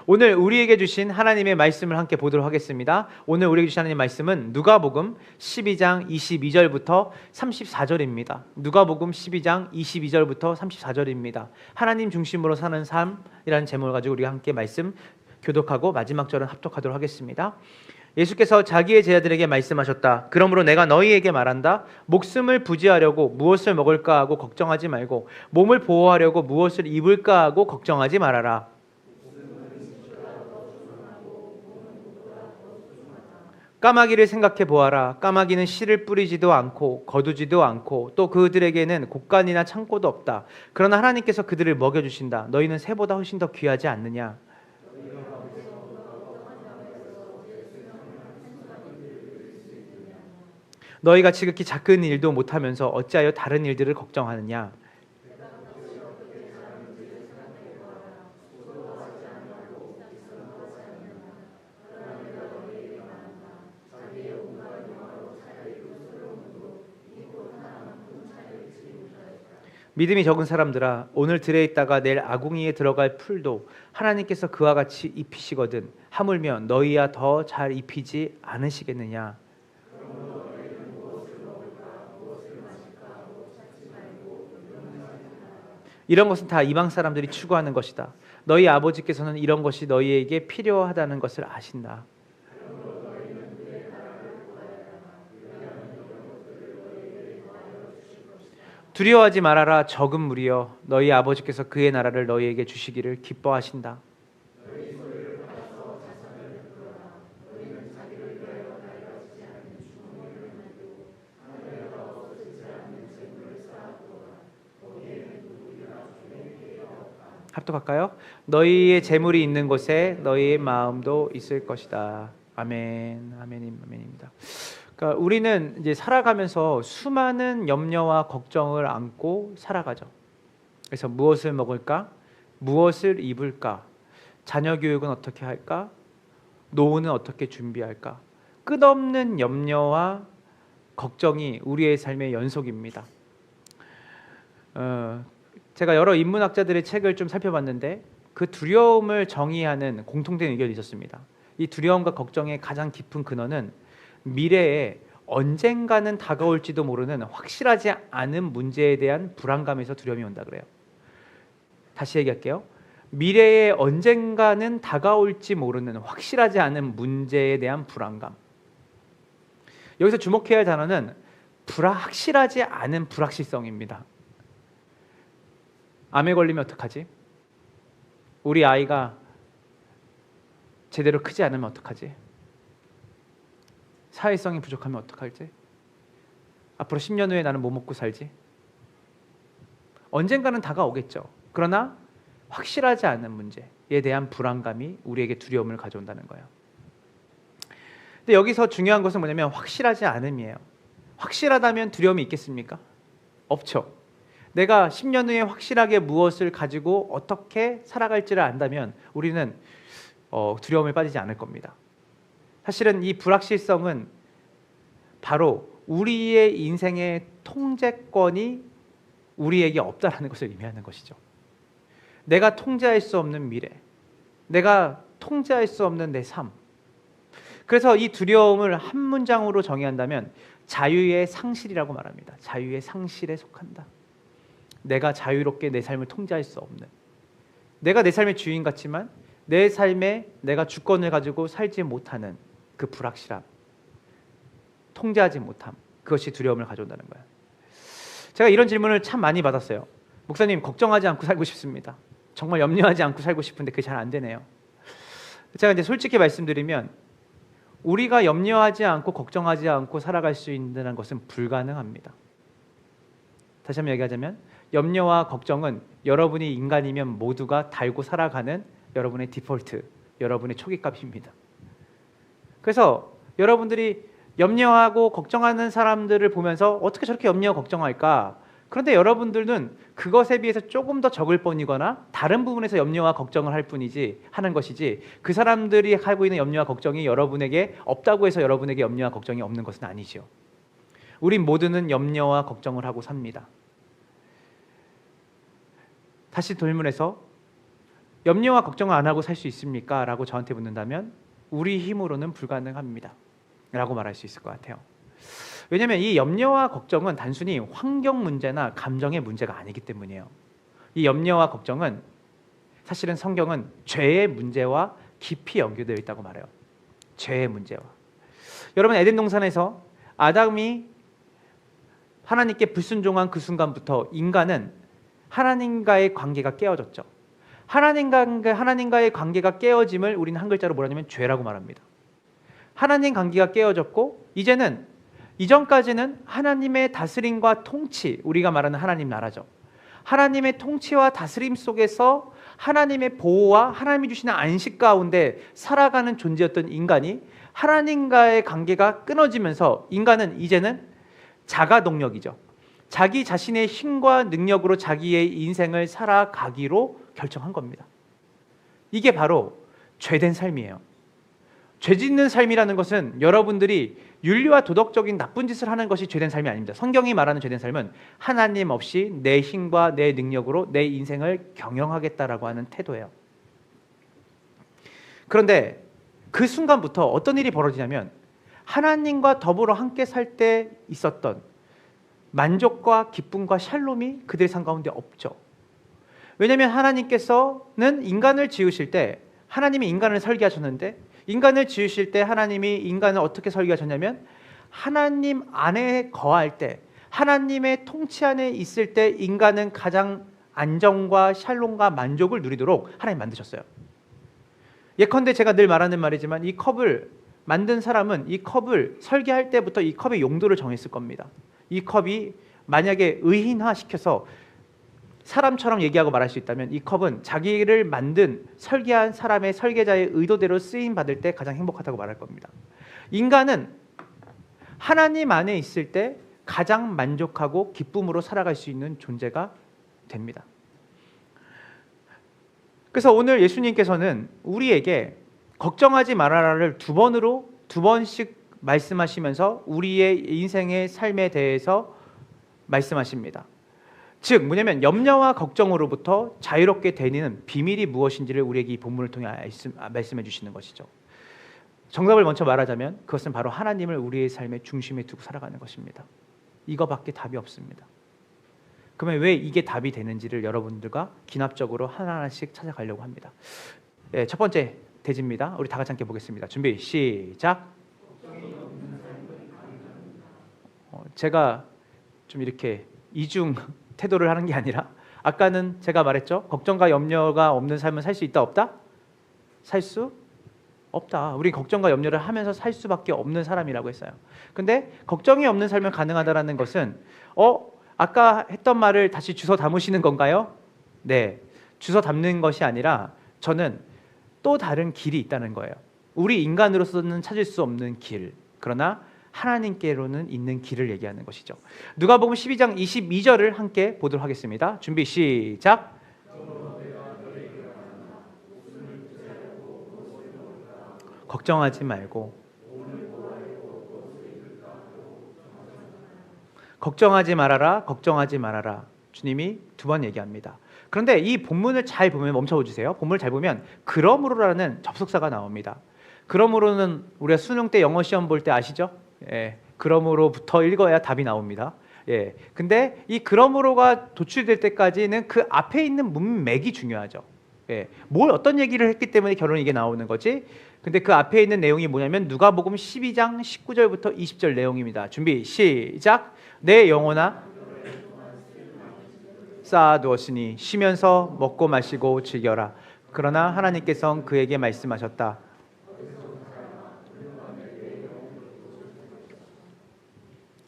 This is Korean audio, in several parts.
오늘 우리에게 주신 하나님의 말씀을 함께 보도록 하겠습니다. 오늘 우리에게 주신 하나님의 말씀은 누가복음 12장 22절부터 34절입니다. 누가복음 12장 22절부터 34절입니다. 하나님 중심으로 사는 삶이라는 제목을 가지고 우리가 함께 말씀 교독하고 마지막 절은 합독하도록 하겠습니다. 예수께서 자기의 제자들에게 말씀하셨다. 그러므로 내가 너희에게 말한다. 목숨을 부지하려고 무엇을 먹을까 하고 걱정하지 말고 몸을 보호하려고 무엇을 입을까 하고 걱정하지 말아라. 까마귀를 생각해 보아라. 까마귀는 씨를 뿌리지도 않고 거두지도 않고 또 그들에게는 곡간이나 창고도 없다. 그러나 하나님께서 그들을 먹여주신다. 너희는 새보다 훨씬 더 귀하지 않느냐? 너희가 지극히 작은 일도 못하면서 어찌하여 다른 일들을 걱정하느냐? 믿음이 적은 사람들아, 오늘 들에 있다가 내일 아궁이에 들어갈 풀도 하나님께서 그와 같이 입히시거든 하물며 너희야 더 잘 입히지 않으시겠느냐? 이런 것은 다 이방 사람들이 추구하는 것이다. 너희 아버지께서는 이런 것이 너희에게 필요하다는 것을 아신다. 두려워하지 말아라. 적은 무리여, 너희 아버지께서 그의 나라를 너희에게 주시기를 기뻐하신다. 합독할까요? 너희의 재물이 있는 곳에 너희의 마음도 있을 것이다. 아멘, 아멘입니다. 그러니까 우리는 이제 살아가면서 수많은 염려와 걱정을 안고 살아가죠. 그래서 무엇을 먹을까? 무엇을 입을까? 자녀 교육은 어떻게 할까? 노후는 어떻게 준비할까? 끝없는 염려와 걱정이 우리의 삶의 연속입니다. 제가 여러 인문학자들의 책을 좀 살펴봤는데 그 두려움을 정의하는 공통된 의견이 있었습니다. 이 두려움과 걱정의 가장 깊은 근원은 미래에 언젠가는 다가올지도 모르는 확실하지 않은 문제에 대한 불안감에서 두려움이 온다 그래요. 다시 얘기할게요. 미래에 언젠가는 다가올지 모르는 확실하지 않은 문제에 대한 불안감. 여기서 주목해야 할 단어는 확실하지 않은 불확실성입니다. 암에 걸리면 어떡하지? 우리 아이가 제대로 크지 않으면 어떡하지? 사회성이 부족하면 어떡할지? 앞으로 10년 후에 나는 뭐 먹고 살지? 언젠가는 다가오겠죠. 그러나 확실하지 않은 문제에 대한 불안감이 우리에게 두려움을 가져온다는 거예요. 근데 여기서 중요한 것은 뭐냐면 확실하지 않음이에요. 확실하다면 두려움이 있겠습니까? 없죠. 내가 10년 후에 확실하게 무엇을 가지고 어떻게 살아갈지를 안다면 우리는 두려움에 빠지지 않을 겁니다. 사실은 이 불확실성은 바로 우리의 인생의 통제권이 우리에게 없다라는 것을 의미하는 것이죠. 내가 통제할 수 없는 미래, 내가 통제할 수 없는 내 삶. 그래서 이 두려움을 한 문장으로 정의한다면 자유의 상실이라고 말합니다. 자유의 상실에 속한다. 내가 자유롭게 내 삶을 통제할 수 없는, 내가 내 삶의 주인 같지만 내 삶에 내가 주권을 가지고 살지 못하는 그 불확실함, 통제하지 못함, 그것이 두려움을 가져온다는 거예요. 제가 이런 질문을 참 많이 받았어요. 목사님, 걱정하지 않고 살고 싶습니다. 정말 염려하지 않고 살고 싶은데 그게 잘 안 되네요. 제가 이제 솔직히 말씀드리면 우리가 염려하지 않고 걱정하지 않고 살아갈 수 있는 것은 불가능합니다. 다시 한번 얘기하자면 염려와 걱정은 여러분이 인간이면 모두가 달고 살아가는 여러분의 디폴트, 여러분의 초기값입니다. 그래서 여러분들이 염려하고 걱정하는 사람들을 보면서 어떻게 저렇게 염려하고 걱정할까? 그런데 여러분들은 그것에 비해서 조금 더 적을 뿐이거나 다른 부분에서 염려와 걱정을 하는 것이지 그 사람들이 하고 있는 염려와 걱정이 여러분에게 없다고 해서 여러분에게 염려와 걱정이 없는 것은 아니죠. 우린 모두는 염려와 걱정을 하고 삽니다. 다시 돌문해서 염려와 걱정을 안 하고 살 수 있습니까? 라고 저한테 묻는다면 우리 힘으로는 불가능합니다 라고 말할 수 있을 것 같아요. 왜냐하면 이 염려와 걱정은 단순히 환경 문제나 감정의 문제가 아니기 때문이에요. 이 염려와 걱정은 사실은 성경은 죄의 문제와 깊이 연결되어 있다고 말해요. 죄의 문제와. 여러분, 에덴 동산에서 아담이 하나님께 불순종한 그 순간부터 인간은 하나님과의 관계가 깨어졌죠. 하나님과의 관계가 깨어짐을 우리는 한 글자로 뭐라 하냐면 죄라고 말합니다. 하나님 관계가 깨어졌고 이전까지는 하나님의 다스림과 통치, 우리가 말하는 하나님 나라죠. 하나님의 통치와 다스림 속에서 하나님의 보호와 하나님이 주시는 안식 가운데 살아가는 존재였던 인간이 하나님과의 관계가 끊어지면서 인간은 이제는 자가 동력이죠. 자기 자신의 힘과 능력으로 자기의 인생을 살아가기로 결정한 겁니다. 이게 바로 죄된 삶이에요. 죄 짓는 삶이라는 것은 여러분들이 윤리와 도덕적인 나쁜 짓을 하는 것이 죄된 삶이 아닙니다. 성경이 말하는 죄된 삶은 하나님 없이 내 힘과 내 능력으로 내 인생을 경영하겠다라고 하는 태도예요. 그런데 그 순간부터 어떤 일이 벌어지냐면 하나님과 더불어 함께 살 때 있었던 만족과 기쁨과 샬롬이 그들의 삶 가운데 없죠. 왜냐하면 하나님께서는 인간을 지으실 때 하나님이 인간을 설계하셨는데 인간을 지으실 때 하나님이 인간을 어떻게 설계하셨냐면 하나님 안에 거할 때 하나님의 통치 안에 있을 때 인간은 가장 안정과 샬롬과 만족을 누리도록 하나님 만드셨어요. 예컨대 제가 늘 말하는 말이지만 이 컵을 만든 사람은 이 컵을 설계할 때부터 이 컵의 용도를 정했을 겁니다. 이 컵이 만약에 의인화시켜서 사람처럼 얘기하고 말할 수 있다면 이 컵은 자기를 만든 설계한 사람의 설계자의 의도대로 쓰임 받을 때 가장 행복하다고 말할 겁니다. 인간은 하나님 안에 있을 때 가장 만족하고 기쁨으로 살아갈 수 있는 존재가 됩니다. 그래서 오늘 예수님께서는 우리에게 걱정하지 말아라를 두 번씩 말씀하시면서 우리의 인생의 삶에 대해서 말씀하십니다. 즉 뭐냐면 염려와 걱정으로부터 자유롭게 되는 비밀이 무엇인지를 우리에게 이 본문을 통해 말씀해 주시는 것이죠. 정답을 먼저 말하자면 그것은 바로 하나님을 우리의 삶의 중심에 두고 살아가는 것입니다. 이거밖에 답이 없습니다. 그러면 왜 이게 답이 되는지를 여러분들과 기납적으로 하나하나씩 찾아가려고 합니다. 네, 첫 번째 대지입니다. 우리 다 같이 함께 보겠습니다. 준비 시작. 제가 좀 이렇게 이중 태도를 하는 게 아니라 아까는 제가 말했죠. 걱정과 염려가 없는 삶은 살 수 있다 없다? 살 수 없다. 우리 걱정과 염려를 하면서 살 수밖에 없는 사람이라고 했어요. 근데 걱정이 없는 삶은 가능하다라는 것은 아까 했던 말을 다시 주워 담으시는 건가요? 네. 주워 담는 것이 아니라 저는 또 다른 길이 있다는 거예요. 우리 인간으로서는 찾을 수 없는 길. 그러나 하나님께로는 있는 길을 얘기하는 것이죠. 누가복음 12장 22절을 함께 보도록 하겠습니다. 준비 시작. 걱정하지 말고 걱정하지 말아라. 걱정하지 말아라. 주님이 두 번 얘기합니다. 그런데 이 본문을 잘 보면 멈춰 주세요. 본문을 잘 보면 그러므로라는 접속사가 나옵니다. 그러므로는 우리가 수능 때 영어 시험 볼 때 아시죠? 예, 그러므로부터 읽어야 답이 나옵니다. 예, 근데 이 그러므로가 도출될 때까지는 그 앞에 있는 문맥이 중요하죠. 예, 뭘 어떤 얘기를 했기 때문에 결론이 이게 나오는 거지? 근데 그 앞에 있는 내용이 뭐냐면 누가복음 12장 19절부터 20절 내용입니다. 준비 시작. 내 영혼아 쌓아두었으니 쉬면서 먹고 마시고 즐겨라. 그러나 하나님께서는 그에게 말씀하셨다.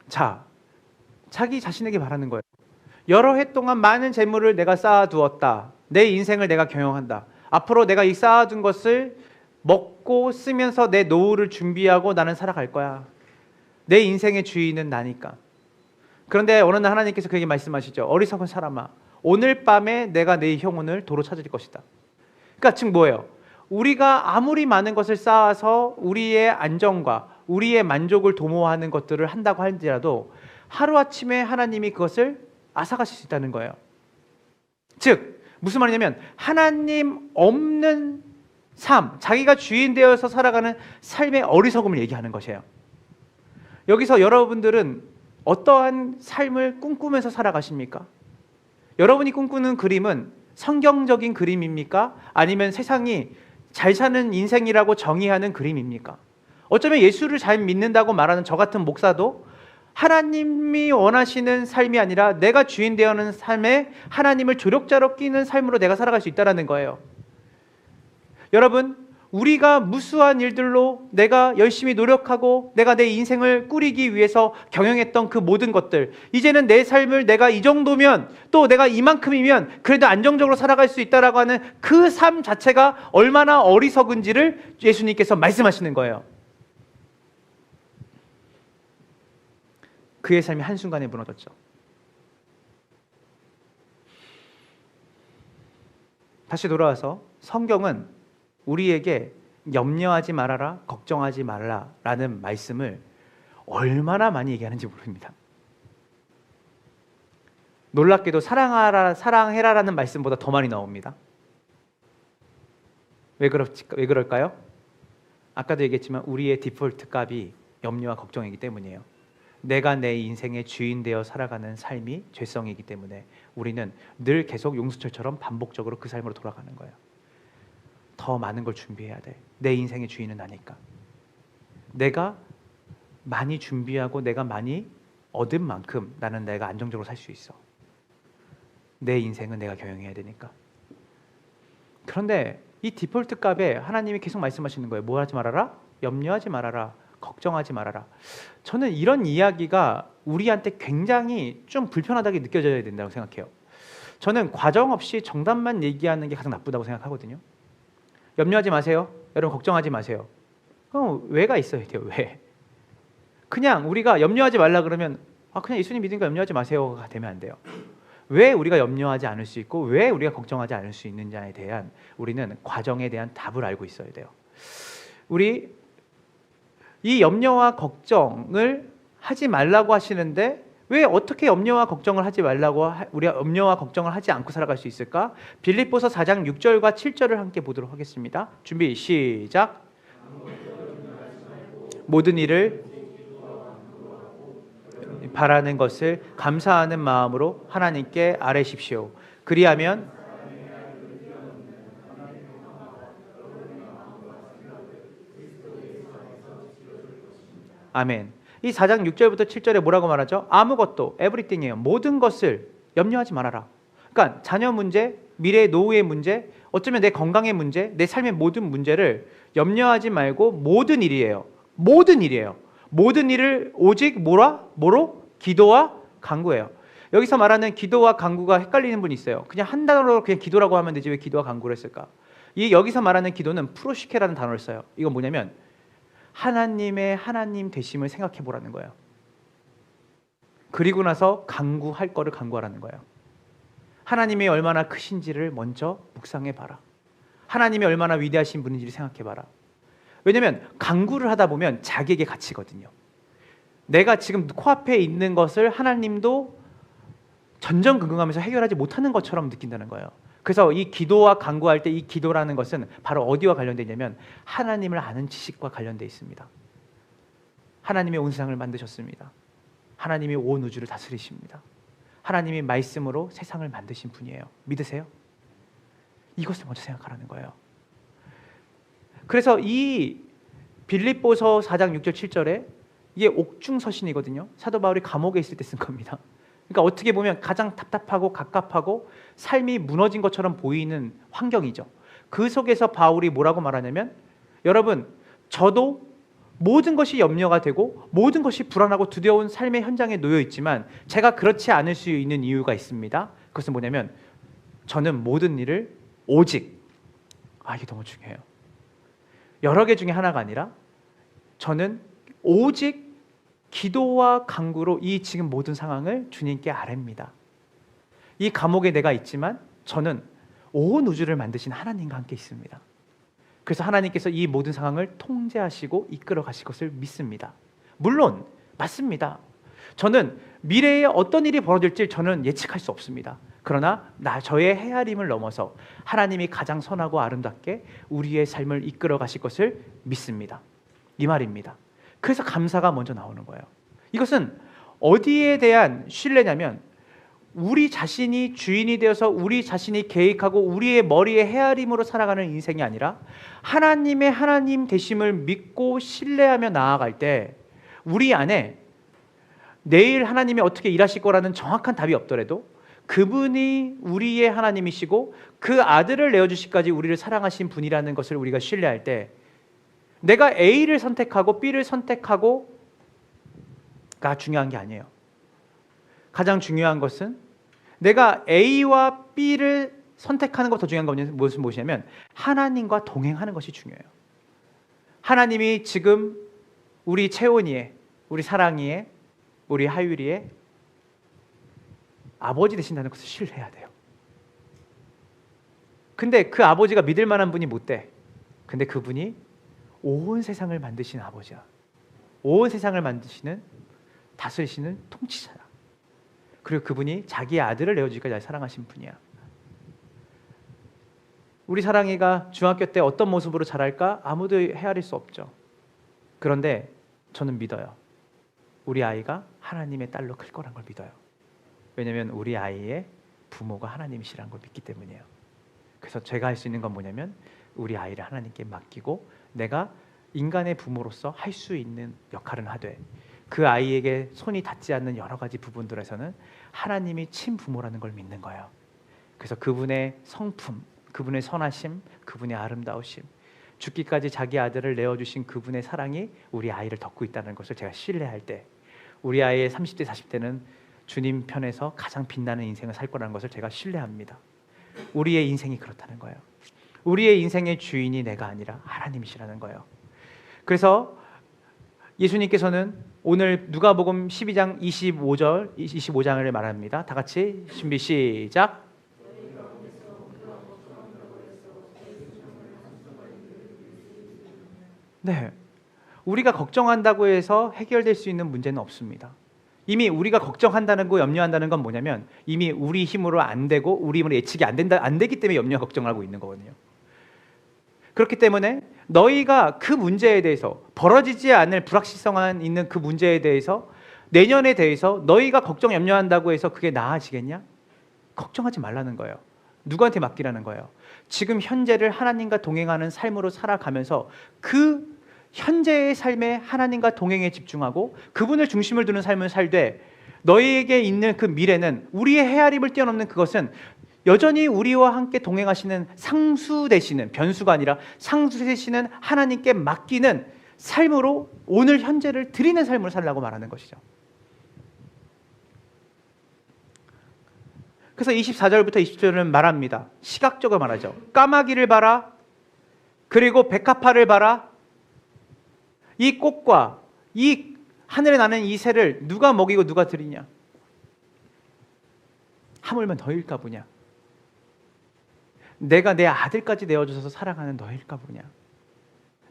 자, 자기 자신에게 말하는 거예요. 여러 해 동안 많은 재물을 내가 쌓아두었다. 내 인생을 내가 경영한다. 앞으로 내가 이 쌓아둔 것을 먹고 쓰면서 내 노후를 준비하고 나는 살아갈 거야. 내 인생의 주인은 나니까. 그런데 어느 날 하나님께서 그에게 말씀하시죠. 어리석은 사람아, 오늘 밤에 내가 내 영혼을 도로 찾을 것이다. 그러니까 즉 뭐예요? 우리가 아무리 많은 것을 쌓아서 우리의 안정과 우리의 만족을 도모하는 것들을 한다고 할지라도 하루아침에 하나님이 그것을 앗아가실 수 있다는 거예요. 즉 무슨 말이냐면 하나님 없는 삶, 자기가 주인 되어서 살아가는 삶의 어리석음을 얘기하는 것이에요. 여기서 여러분들은 어떠한 삶을 꿈꾸면서 살아가십니까? 여러분이 꿈꾸는 그림은 성경적인 그림입니까? 아니면 세상이 잘 사는 인생이라고 정의하는 그림입니까? 어쩌면 예수를 잘 믿는다고 말하는 저 같은 목사도 하나님이 원하시는 삶이 아니라 내가 주인 되어는 삶에 하나님을 조력자로 끼는 삶으로 내가 살아갈 수 있다는 거예요. 여러분, 우리가 무수한 일들로 내가 열심히 노력하고 내가 내 인생을 꾸리기 위해서 경영했던 그 모든 것들, 이제는 내 삶을 내가 이 정도면, 또 내가 이만큼이면 그래도 안정적으로 살아갈 수 있다라고 하는 그 삶 자체가 얼마나 어리석은지를 예수님께서 말씀하시는 거예요. 그의 삶이 한순간에 무너졌죠. 다시 돌아와서 성경은 우리에게 염려하지 말아라, 걱정하지 말아라 라는 말씀을 얼마나 많이 얘기하는지 모릅니다. 놀랍게도 사랑하라, 사랑해라 라는 말씀보다 더 많이 나옵니다. 왜 그럴까요? 아까도 얘기했지만 우리의 디폴트 값이 염려와 걱정이기 때문이에요. 내가 내 인생의 주인 되어 살아가는 삶이 죄성이기 때문에 우리는 늘 계속 용수철처럼 반복적으로 그 삶으로 돌아가는 거예요. 더 많은 걸 준비해야 돼. 내 인생의 주인은 나니까. 내가 많이 준비하고 내가 많이 얻은 만큼 나는 내가 안정적으로 살 수 있어. 내 인생은 내가 경영해야 되니까. 그런데 이 디폴트 값에 하나님이 계속 말씀하시는 거예요. 뭐 하지 말아라? 염려하지 말아라. 걱정하지 말아라. 저는 이런 이야기가 우리한테 굉장히 좀 불편하다고 느껴져야 된다고 생각해요. 저는 과정 없이 정답만 얘기하는 게 가장 나쁘다고 생각하거든요. 염려하지 마세요. 여러분 걱정하지 마세요. 그럼 왜가 있어야 돼요. 왜? 그냥 우리가 염려하지 말라 그러면 그냥 예수님 믿으니까 염려하지 마세요가 되면 안 돼요. 왜 우리가 염려하지 않을 수 있고 왜 우리가 걱정하지 않을 수 있는지에 대한 우리는 과정에 대한 답을 알고 있어야 돼요. 우리 이 염려와 걱정을 하지 말라고 하시는데 왜 어떻게 염려와 걱정을 하지 말라고 우리가 염려와 걱정을 하지 않고 살아갈 수 있을까? 빌립보서 4장 6절과 7절을 함께 보도록 하겠습니다. 준비 시작. 모든 일을 바라는 것을 감사하는 마음으로 하나님께 아뢰십시오. 그리하면 아멘. 이 4장 6절부터 7절에 뭐라고 말하죠? 아무것도, everything이에요. 모든 것을 염려하지 말아라. 그러니까 자녀 문제, 미래의 노후의 문제, 어쩌면 내 건강의 문제, 내 삶의 모든 문제를 염려하지 말고 모든 일이에요. 모든 일이에요. 모든 일을 오직 뭐로? 기도와 간구예요. 여기서 말하는 기도와 간구가 헷갈리는 분이 있어요. 그냥 한 단어로 그냥 기도라고 하면 되지 왜 기도와 간구를 했을까? 이 여기서 말하는 기도는 프로시케라는 단어를 써요. 이건 뭐냐면 하나님의 하나님 되심을 생각해 보라는 거예요. 그리고 나서 간구할 거를 간구하라는 거예요. 하나님이 얼마나 크신지를 먼저 묵상해 봐라. 하나님이 얼마나 위대하신 분인지를 생각해 봐라. 왜냐하면 간구를 하다 보면 자기에게 갇히거든요. 내가 지금 코앞에 있는 것을 하나님도 전전긍긍하면서 해결하지 못하는 것처럼 느낀다는 거예요. 그래서 이 기도와 간구할 때 이 기도라는 것은 바로 어디와 관련되어 있냐면 하나님을 아는 지식과 관련되어 있습니다. 하나님이 온 세상을 만드셨습니다. 하나님이 온 우주를 다스리십니다. 하나님이 말씀으로 세상을 만드신 분이에요. 믿으세요? 이것을 먼저 생각하라는 거예요. 그래서 이 빌립보서 4장 6절 7절에 이게 옥중서신이거든요. 사도 바울이 감옥에 있을 때 쓴 겁니다. 그러니까 어떻게 보면 가장 답답하고 갑갑하고 삶이 무너진 것처럼 보이는 환경이죠. 그 속에서 바울이 뭐라고 말하냐면 여러분 저도 모든 것이 염려가 되고 모든 것이 불안하고 두려운 삶의 현장에 놓여 있지만 제가 그렇지 않을 수 있는 이유가 있습니다. 그것은 뭐냐면 저는 모든 일을 오직 이게 너무 중요해요. 여러 개 중에 하나가 아니라 저는 오직 기도와 간구로 이 지금 모든 상황을 주님께 아뢰입니다. 이 감옥에 내가 있지만 저는 온 우주를 만드신 하나님과 함께 있습니다. 그래서 하나님께서 이 모든 상황을 통제하시고 이끌어 가실 것을 믿습니다. 물론 맞습니다. 저는 미래에 어떤 일이 벌어질지 저는 예측할 수 없습니다. 그러나 저의 헤아림을 넘어서 하나님이 가장 선하고 아름답게 우리의 삶을 이끌어 가실 것을 믿습니다. 이 말입니다. 그래서 감사가 먼저 나오는 거예요. 이것은 어디에 대한 신뢰냐면 우리 자신이 주인이 되어서 우리 자신이 계획하고 우리의 머리에 헤아림으로 살아가는 인생이 아니라 하나님의 하나님 되심을 믿고 신뢰하며 나아갈 때 우리 안에 내일 하나님이 어떻게 일하실 거라는 정확한 답이 없더라도 그분이 우리의 하나님이시고 그 아들을 내어주시기까지 우리를 사랑하신 분이라는 것을 우리가 신뢰할 때 내가 A를 선택하고 B를 선택하고가 중요한 게 아니에요. 가장 중요한 것은 내가 A와 B를 선택하는 것보다 중요한 건 무엇이냐면 하나님과 동행하는 것이 중요해요. 하나님이 지금 우리 채원이의, 우리 사랑이의, 우리 하율이의 아버지 되신다는 것을 신뢰해야 돼요. 근데 그 아버지가 믿을 만한 분이 못 돼. 근데 그분이 온 세상을 만드신 아버지야. 온 세상을 만드시는, 다스리시는 통치자야. 그리고 그분이 자기의 아들을 내어주기까지 사랑하신 분이야. 우리 사랑이가 중학교 때 어떤 모습으로 자랄까 아무도 헤아릴 수 없죠. 그런데 저는 믿어요. 우리 아이가 하나님의 딸로 클 거란 걸 믿어요. 왜냐하면 우리 아이의 부모가 하나님이시라는 걸 믿기 때문이에요. 그래서 제가 할 수 있는 건 뭐냐면 우리 아이를 하나님께 맡기고 내가 인간의 부모로서 할 수 있는 역할은 하되 그 아이에게 손이 닿지 않는 여러 가지 부분들에서는 하나님이 친부모라는 걸 믿는 거예요. 그래서 그분의 성품, 그분의 선하심, 그분의 아름다우심, 죽기까지 자기 아들을 내어주신 그분의 사랑이 우리 아이를 덮고 있다는 것을 제가 신뢰할 때 우리 아이의 30대, 40대는 주님 편에서 가장 빛나는 인생을 살 거라는 것을 제가 신뢰합니다. 우리의 인생이 그렇다는 거예요. 우리의 인생의 주인이 내가 아니라 하나님이시라는 거예요. 그래서 예수님께서는 오늘 누가복음 12장 25장을 말합니다. 다 같이 준비 시작. 네, 우리가 걱정한다고 해서 해결될 수 있는 문제는 없습니다. 이미 우리가 걱정한다는 거, 염려한다는 건 뭐냐면 이미 우리 힘으로 안 되고 우리 힘으로 예측이 안 되기 때문에 염려 걱정을 하고 있는 거거든요. 그렇기 때문에 너희가 그 문제에 대해서 벌어지지 않을 불확실성 있는 그 문제에 대해서 내년에 대해서 너희가 걱정 염려한다고 해서 그게 나아지겠냐? 걱정하지 말라는 거예요. 누구한테 맡기라는 거예요? 지금 현재를 하나님과 동행하는 삶으로 살아가면서 그 현재의 삶에 하나님과 동행에 집중하고 그분을 중심을 두는 삶을 살되 너희에게 있는 그 미래는 우리의 헤아림을 뛰어넘는 그것은 여전히 우리와 함께 동행하시는 상수 되시는 변수가 아니라 상수 되시는 하나님께 맡기는 삶으로 오늘 현재를 드리는 삶을 살라고 말하는 것이죠. 그래서 24절부터 20절은 말합니다. 시각적으로 말하죠. 까마귀를 봐라. 그리고 백합화를 봐라. 이 꽃과 이 하늘에 나는 이 새를 누가 먹이고 누가 드리냐? 하물며 너일까 보냐? 내가 내 아들까지 내어줘서 사랑하는 너일까 보냐?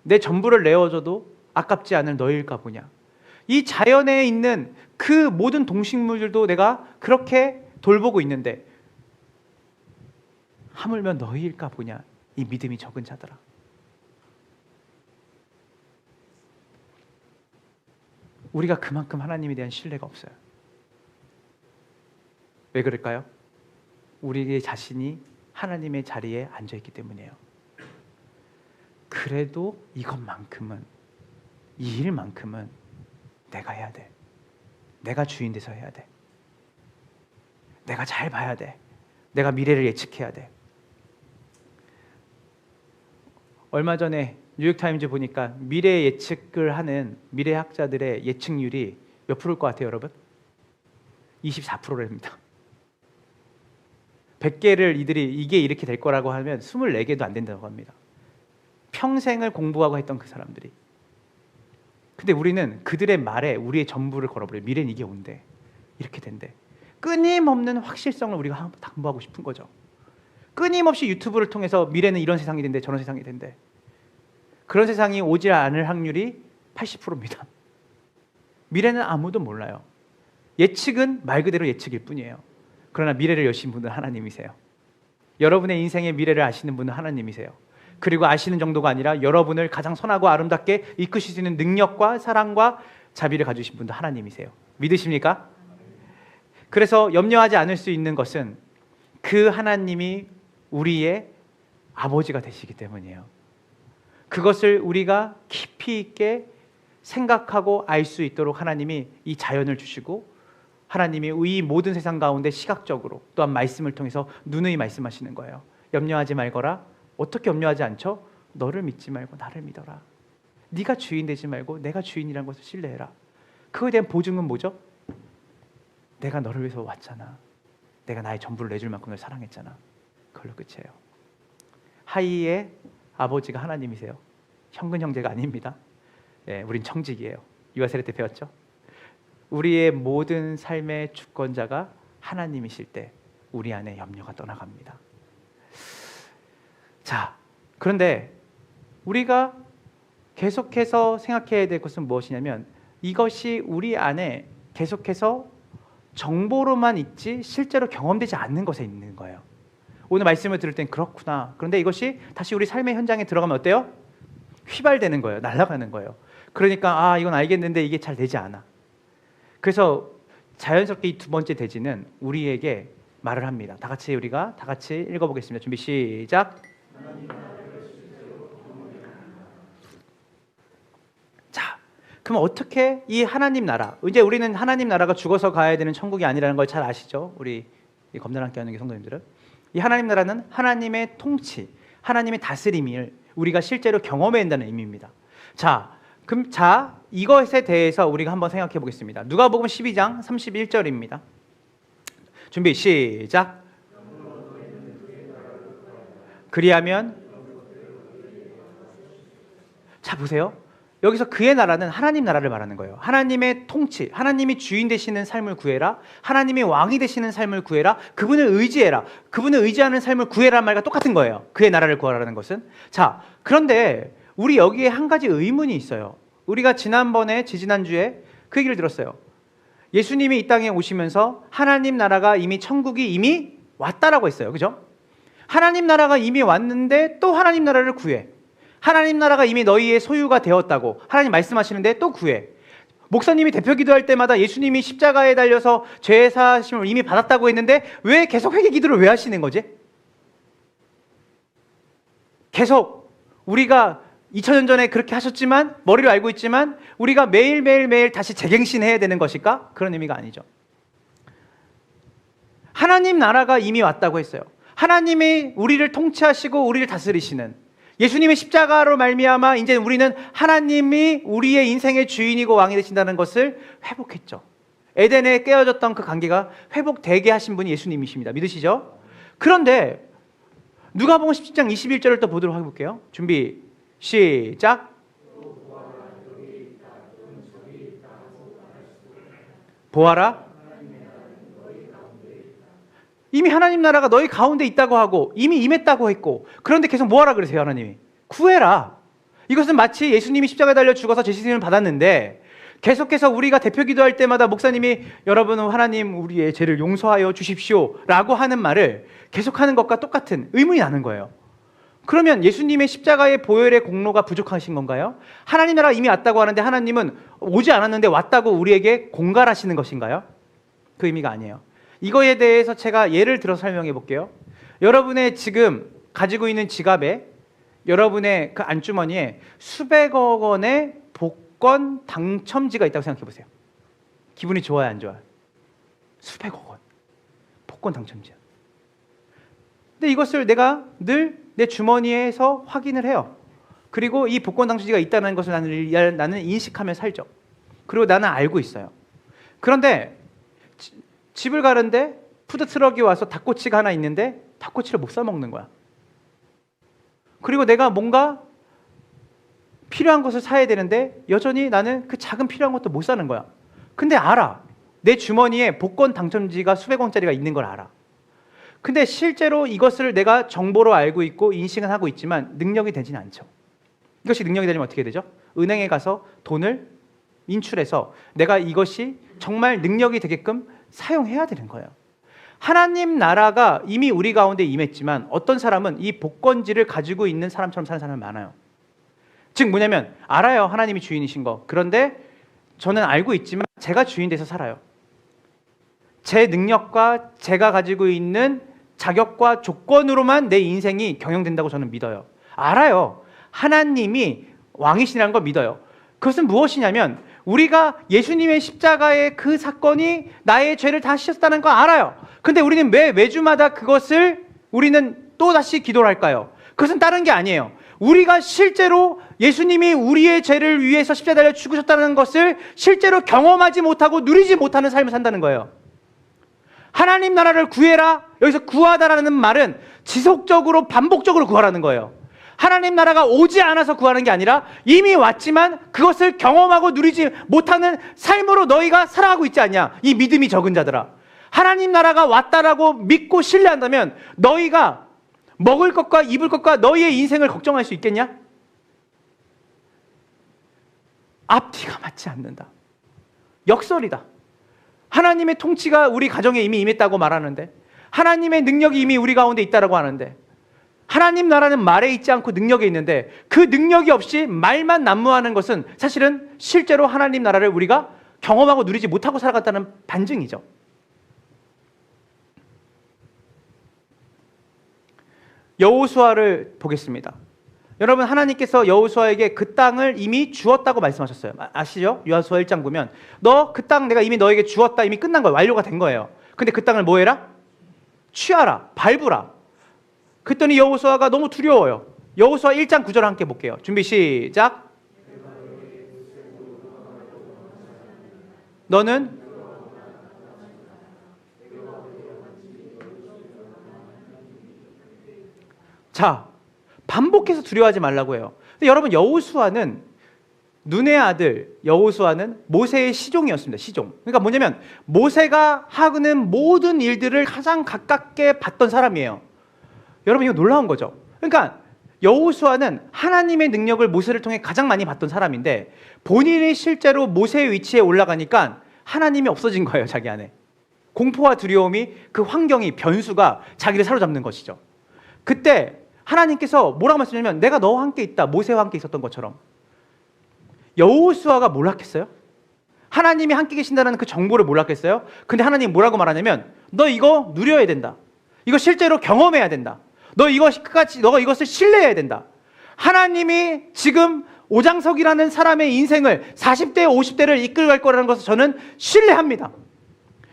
내 전부를 내어줘도 아깝지 않을 너일까 보냐? 이 자연에 있는 그 모든 동식물들도 내가 그렇게 돌보고 있는데 하물며 너희일까 보냐? 이 믿음이 적은 자들아. 우리가 그만큼 하나님에 대한 신뢰가 없어요. 왜 그럴까요? 우리 자신이 하나님의 자리에 앉아있기 때문이에요. 그래도 이것만큼은, 이 일만큼은 내가 해야 돼. 내가 주인 돼서 해야 돼. 내가 잘 봐야 돼. 내가 미래를 예측해야 돼. 얼마 전에 뉴욕타임즈 보니까 미래 예측을 하는 미래학자들의 예측률이 몇 프로일 것 같아요, 여러분? 24%랍니다. 100개를 이게 이렇게 될 거라고 하면 24개도 안 된다고 합니다. 평생을 공부하고 했던 그 사람들이. 근데 우리는 그들의 말에 우리의 전부를 걸어버려요. 미래는 이게 온대. 이렇게 된대. 끊임없는 확실성을 우리가 당부하고 싶은 거죠. 끊임없이 유튜브를 통해서 미래는 이런 세상이 된대, 저런 세상이 된대. 그런 세상이 오지 않을 확률이 80%입니다. 미래는 아무도 몰라요. 예측은 말 그대로 예측일 뿐이에요. 그러나 미래를 여신 분은 하나님이세요. 여러분의 인생의 미래를 아시는 분은 하나님이세요. 그리고 아시는 정도가 아니라 여러분을 가장 선하고 아름답게 이끄실 수 있는 능력과 사랑과 자비를 가지신 분도 하나님이세요. 믿으십니까? 그래서 염려하지 않을 수 있는 것은 그 하나님이 우리의 아버지가 되시기 때문이에요. 그것을 우리가 깊이 있게 생각하고 알 수 있도록 하나님이 이 자연을 주시고 하나님이 이 모든 세상 가운데 시각적으로 또한 말씀을 통해서 누누이 말씀하시는 거예요. 염려하지 말거라. 어떻게 염려하지 않죠? 너를 믿지 말고 나를 믿어라. 네가 주인 되지 말고 내가 주인이라는 것을 신뢰해라. 그거에 대한 보증은 뭐죠? 내가 너를 위해서 왔잖아. 내가 나의 전부를 내줄 만큼 널 사랑했잖아. 그걸로 끝이에요. 하이의 아버지가 하나님이세요. 현근 형제가 아닙니다. 우린 청직이에요. 유아세례 때 배웠죠? 우리의 모든 삶의 주권자가 하나님이실 때 우리 안에 염려가 떠나갑니다. 자, 그런데 우리가 계속해서 생각해야 될 것은 무엇이냐면 이것이 우리 안에 계속해서 정보로만 있지 실제로 경험되지 않는 것에 있는 거예요. 오늘 말씀을 들을 땐 그렇구나. 그런데 이것이 다시 우리 삶의 현장에 들어가면 어때요? 휘발되는 거예요. 날아가는 거예요. 그러니까 이건 알겠는데 이게 잘 되지 않아. 그래서 자연스럽게 이 두 번째 대지는 우리에게 말을 합니다. 우리가 다 같이 읽어보겠습니다. 준비 시작. 자, 그럼 어떻게 이 하나님 나라, 이제 우리는 하나님 나라가 죽어서 가야 되는 천국이 아니라는 걸 잘 아시죠? 우리 검단함께 하는 성도님들은. 이 하나님 나라는 하나님의 통치, 하나님의 다스림을 우리가 실제로 경험해야 한다는 의미입니다. 그럼 이것에 대해서 우리가 한번 생각해 보겠습니다. 누가복음 12장 31절입니다. 준비 시작. 그리하면 보세요. 여기서 그의 나라는 하나님 나라를 말하는 거예요. 하나님의 통치, 하나님이 주인 되시는 삶을 구해라. 하나님이 왕이 되시는 삶을 구해라. 그분을 의지해라. 그분을 의지하는 삶을 구해라는 말과 똑같은 거예요. 그의 나라를 구하라는 것은. 그런데 우리 여기에 한 가지 의문이 있어요. 우리가 지지난주에 그 얘기를 들었어요. 예수님이 이 땅에 오시면서 하나님 나라가 천국이 이미 왔다라고 했어요. 그죠? 하나님 나라가 이미 왔는데 또 하나님 나라를 구해. 하나님 나라가 이미 너희의 소유가 되었다고 하나님 말씀하시는데 또 구해. 목사님이 대표 기도할 때마다 예수님이 십자가에 달려서 죄 사하심을 이미 받았다고 했는데 왜 계속 회개 기도를 왜 하시는 거지? 계속 우리가 2000년 전에 그렇게 하셨지만 머리로 알고 있지만 우리가 매일 다시 재갱신해야 되는 것일까? 그런 의미가 아니죠. 하나님 나라가 이미 왔다고 했어요. 하나님이 우리를 통치하시고 우리를 다스리시는 예수님의 십자가로 말미암아 이제 우리는 하나님이 우리의 인생의 주인이고 왕이 되신다는 것을 회복했죠. 에덴에 깨어졌던 그 관계가 회복되게 하신 분이 예수님이십니다. 믿으시죠? 그런데 누가복음 17장 21절을 또 보도록 해볼게요. 준비 시작. 보아라. 이미 하나님 나라가 너희 가운데 있다고 하고 이미 임했다고 했고 그런데 계속 뭐하라 그러세요? 하나님이 구해라. 이것은 마치 예수님이 십자가에 달려 죽어서 죄 씻음을 받았는데 계속해서 우리가 대표 기도할 때마다 목사님이 여러분은 하나님 우리의 죄를 용서하여 주십시오 라고 하는 말을 계속하는 것과 똑같은 의문이 나는 거예요. 그러면 예수님의 십자가의 보혈의 공로가 부족하신 건가요? 하나님 나라가 이미 왔다고 하는데 하나님은 오지 않았는데 왔다고 우리에게 공갈하시는 것인가요? 그 의미가 아니에요. 이거에 대해서 제가 예를 들어 설명해 볼게요. 여러분의 지금 가지고 있는 지갑에 여러분의 그 안주머니에 수백억 원의 복권 당첨지가 있다고 생각해 보세요. 기분이 좋아요, 안 좋아요? 수백억 원 복권 당첨지야. 근데 이것을 내가 늘 내 주머니에서 확인을 해요. 그리고 이 복권 당첨지가 있다는 것을 나는 인식하며 살죠. 그리고 나는 알고 있어요. 그런데 집을 가는데 푸드트럭이 와서 닭꼬치가 하나 있는데 닭꼬치를 못 사 먹는 거야. 그리고 내가 뭔가 필요한 것을 사야 되는데 여전히 나는 그 작은 필요한 것도 못 사는 거야. 근데 알아. 내 주머니에 복권 당첨지가 수백 원짜리가 있는 걸 알아. 근데 실제로 이것을 내가 정보로 알고 있고 인식은 하고 있지만 능력이 되지는 않죠. 이것이 능력이 되려면 어떻게 되죠? 은행에 가서 돈을 인출해서 내가 이것이 정말 능력이 되게끔 사용해야 되는 거예요. 하나님 나라가 이미 우리 가운데 임했지만 어떤 사람은 이 복권지를 가지고 있는 사람처럼 사는 사람이 많아요. 즉 뭐냐면 알아요, 하나님이 주인이신 거. 그런데 저는 알고 있지만 제가 주인 돼서 살아요. 제 능력과 제가 가지고 있는 자격과 조건으로만 내 인생이 경영된다고 저는 믿어요. 알아요, 하나님이 왕이시라는 걸 믿어요. 그것은 무엇이냐면 우리가 예수님의 십자가의 그 사건이 나의 죄를 다 씻었다는 거 알아요. 근데 우리는 왜 매주마다 그것을 우리는 또다시 기도를 할까요? 그것은 다른 게 아니에요. 우리가 실제로 예수님이 우리의 죄를 위해서 십자가에 달려 죽으셨다는 것을 실제로 경험하지 못하고 누리지 못하는 삶을 산다는 거예요. 하나님 나라를 구해라, 여기서 구하다라는 말은 지속적으로 반복적으로 구하라는 거예요. 하나님 나라가 오지 않아서 구하는 게 아니라 이미 왔지만 그것을 경험하고 누리지 못하는 삶으로 너희가 살아가고 있지 않냐, 이 믿음이 적은 자들아. 하나님 나라가 왔다라고 믿고 신뢰한다면 너희가 먹을 것과 입을 것과 너희의 인생을 걱정할 수 있겠냐? 앞뒤가 맞지 않는다. 역설이다. 하나님의 통치가 우리 가정에 이미 임했다고 말하는데, 하나님의 능력이 이미 우리 가운데 있다고 하는데, 하나님 나라는 말에 있지 않고 능력에 있는데 그 능력이 없이 말만 난무하는 것은 사실은 실제로 하나님 나라를 우리가 경험하고 누리지 못하고 살아갔다는 반증이죠. 여호수아를 보겠습니다. 여러분, 하나님께서 여호수아에게 그 땅을 이미 주었다고 말씀하셨어요. 아시죠? 여호수아 1장 보면 너 그 땅 내가 이미 너에게 주었다, 이미 끝난 거예요. 완료가 된 거예요. 근데 그 땅을 뭐 해라? 취하라, 밟으라. 그랬더니 여호수아가 너무 두려워요. 여호수아 1장 9절 함께 볼게요. 준비 시작. 너는 자, 반복해서 두려워하지 말라고 해요. 근데 여러분, 여호수아는 눈의 아들, 여호수아는 모세의 시종이었습니다. 시종. 그러니까 뭐냐면 모세가 하는 모든 일들을 가장 가깝게 봤던 사람이에요. 여러분, 이거 놀라운 거죠. 그러니까 여호수아는 하나님의 능력을 모세를 통해 가장 많이 봤던 사람인데 본인이 실제로 모세의 위치에 올라가니까 하나님이 없어진 거예요. 자기 안에 공포와 두려움이, 그 환경이, 변수가 자기를 사로잡는 것이죠. 그때 하나님께서 뭐라고 말씀하냐면 내가 너와 함께 있다, 모세와 함께 있었던 것처럼. 여호수아가 몰랐겠어요? 하나님이 함께 계신다는 그 정보를 몰랐겠어요? 근데 하나님이 뭐라고 말하냐면 너 이거 누려야 된다, 이거 실제로 경험해야 된다, 너 너가 이것을 신뢰해야 된다. 하나님이 지금 오장석이라는 사람의 인생을 40대 50대를 이끌어갈 거라는 것을 저는 신뢰합니다.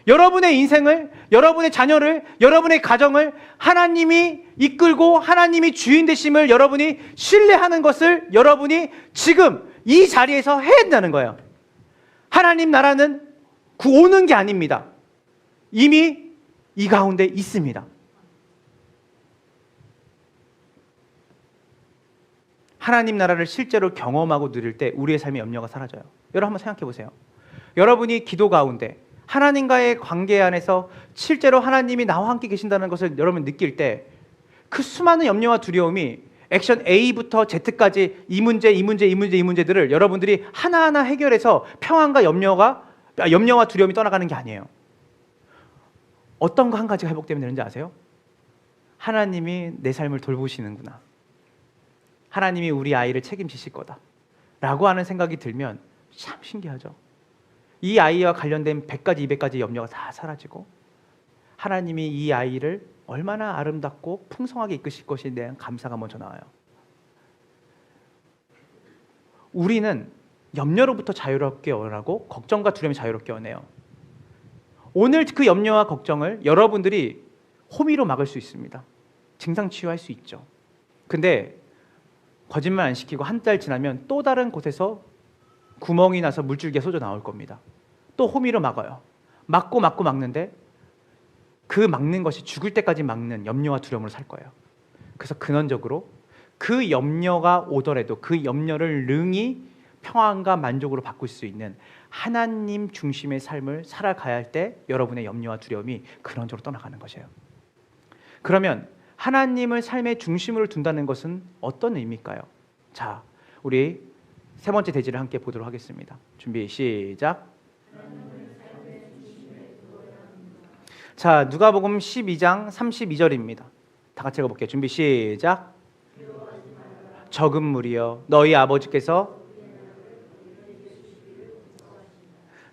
여러분의 인생을, 여러분의 자녀를, 여러분의 가정을 하나님이 이끌고 하나님이 주인 되심을 여러분이 신뢰하는 것을 여러분이 지금 이 자리에서 해야 된다는 거예요. 하나님 나라는 오는 게 아닙니다. 이미 이 가운데 있습니다. 하나님 나라를 실제로 경험하고 누릴 때 우리의 삶의 염려가 사라져요. 여러분 한번 생각해 보세요. 여러분이 기도 가운데 하나님과의 관계 안에서 실제로 하나님이 나와 함께 계신다는 것을 여러분 느낄 때 그 수많은 염려와 두려움이 액션 A부터 Z까지 이 문제들을 여러분들이 하나하나 해결해서 평안과 염려와 두려움이 떠나가는 게 아니에요. 어떤 거 한 가지가 회복되면 되는지 아세요? 하나님이 내 삶을 돌보시는구나, 하나님이 우리 아이를 책임지실 거다 라고 하는 생각이 들면 참 신기하죠. 이 아이와 관련된 100가지 200가지 염려가 다 사라지고 하나님이 이 아이를 얼마나 아름답고 풍성하게 이끄실 것에 대한 감사가 먼저 나와요. 우리는 염려로부터 자유롭게 원하고 걱정과 두려움이 자유롭게 원해요. 오늘 그 염려와 걱정을 여러분들이 호미로 막을 수 있습니다. 증상 치유할 수 있죠. 근데 거짓말 안 시키고 한 달 지나면 또 다른 곳에서 구멍이 나서 물줄기가 쏟아 나올 겁니다. 또 호미로 막아요. 막는데 그 막는 것이 죽을 때까지 막는 염려와 두려움으로 살 거예요. 그래서 근원적으로 그 염려가 오더라도 그 염려를 능히 평안과 만족으로 바꿀 수 있는 하나님 중심의 삶을 살아가야 할 때 여러분의 염려와 두려움이 근원적으로 떠나가는 것이에요. 그러면 하나님을 삶의 중심으로 둔다는 것은 어떤 의미일까요? 자, 우리 세 번째 대지를 함께 보도록 하겠습니다. 준비 시작. 자, 누가복음 12장 32절입니다. 다 같이 읽어볼게요. 준비 시작. 적은 무리여 너희 아버지께서,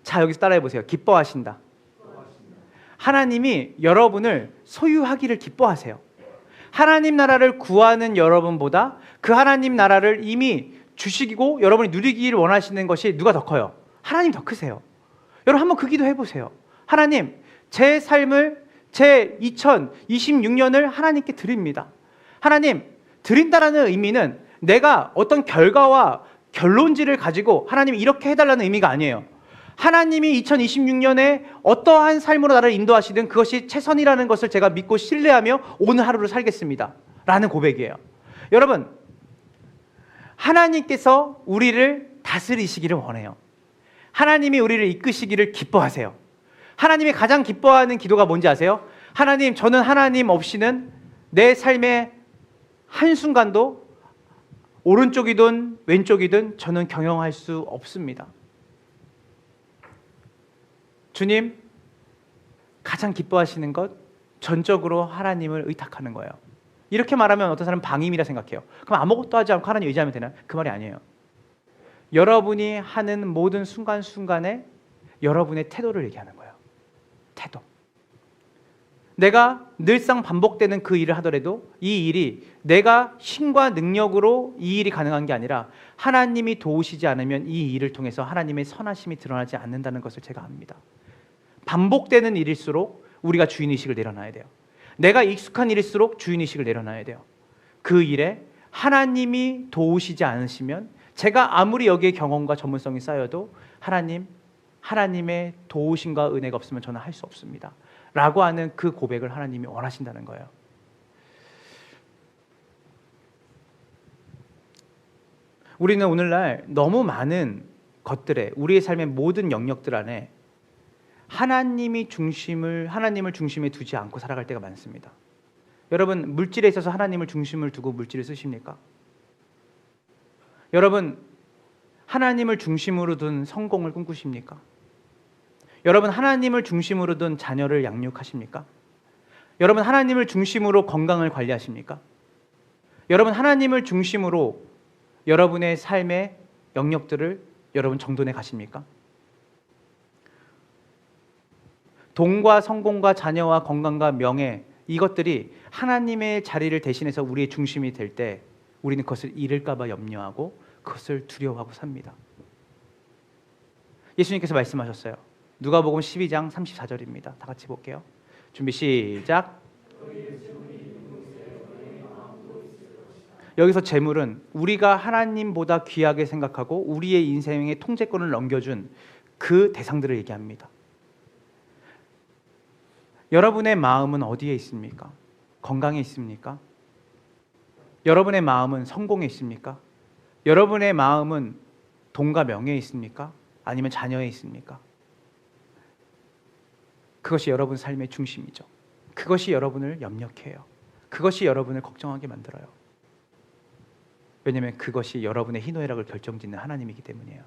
자 여기서 따라해 보세요. 기뻐하신다. 하나님이 여러분을 소유하기를 기뻐하세요. 하나님 나라를 구하는 여러분보다 그 하나님 나라를 이미 주시고 여러분이 누리기를 원하시는 것이 누가 더 커요? 하나님 더 크세요. 여러분 한번 그 기도 해보세요. 하나님, 제 삶을, 제 2026년을 하나님께 드립니다. 하나님, 드린다라는 의미는 내가 어떤 결과와 결론지를 가지고 하나님 이렇게 해달라는 의미가 아니에요. 하나님이 2026년에 어떠한 삶으로 나를 인도하시든 그것이 최선이라는 것을 제가 믿고 신뢰하며 오늘 하루를 살겠습니다 라는 고백이에요. 여러분, 하나님께서 우리를 다스리시기를 원해요. 하나님이 우리를 이끄시기를 기뻐하세요. 하나님이 가장 기뻐하는 기도가 뭔지 아세요? 하나님, 저는 하나님 없이는 내 삶의 한순간도 오른쪽이든 왼쪽이든 저는 경영할 수 없습니다. 주님, 가장 기뻐하시는 것, 전적으로 하나님을 의탁하는 거예요. 이렇게 말하면 어떤 사람은 방임이라 생각해요. 그럼 아무것도 하지 않고 하나님 의지하면 되나? 그 말이 아니에요. 여러분이 하는 모든 순간순간에 여러분의 태도를 얘기하는 거예요. 태도. 내가 늘상 반복되는 그 일을 하더라도 이 일이 내가 힘과 능력으로 이 일이 가능한 게 아니라 하나님이 도우시지 않으면 이 일을 통해서 하나님의 선하심이 드러나지 않는다는 것을 제가 압니다. 반복되는 일일수록 우리가 주인의식을 내려놔야 돼요. 내가 익숙한 일일수록 주인의식을 내려놔야 돼요. 그 일에 하나님이 도우시지 않으시면 제가 아무리 여기에 경험과 전문성이 쌓여도 하나님의 도우심과 은혜가 없으면 저는 할 수 없습니다 라고 하는 그 고백을 하나님이 원하신다는 거예요. 우리는 오늘날 너무 많은 것들에, 우리의 삶의 모든 영역들 안에 하나님을 중심에 두지 않고 살아갈 때가 많습니다. 여러분, 물질에 있어서 하나님을 중심을 두고 물질을 쓰십니까? 여러분, 하나님을 중심으로 둔 성공을 꿈꾸십니까? 여러분, 하나님을 중심으로 둔 자녀를 양육하십니까? 여러분, 하나님을 중심으로 건강을 관리하십니까? 여러분, 하나님을 중심으로 여러분의 삶의 영역들을 여러분 정돈해 가십니까? 돈과 성공과 자녀와 건강과 명예, 이것들이 하나님의 자리를 대신해서 우리의 중심이 될 때 우리는 그것을 잃을까 봐 염려하고 그것을 두려워하고 삽니다. 예수님께서 말씀하셨어요. 누가복음 12장 34절입니다. 다 같이 볼게요. 준비 시작. 여기서 재물은 우리가 하나님보다 귀하게 생각하고 우리의 인생의 통제권을 넘겨준 그 대상들을 얘기합니다. 여러분의 마음은 어디에 있습니까? 건강에 있습니까? 여러분의 마음은 성공에 있습니까? 여러분의 마음은 돈과 명예에 있습니까? 아니면 자녀에 있습니까? 그것이 여러분 삶의 중심이죠. 그것이 여러분을 염려해요. 그것이 여러분을 걱정하게 만들어요. 왜냐하면 그것이 여러분의 희노애락을 결정짓는 하나님이기 때문이에요.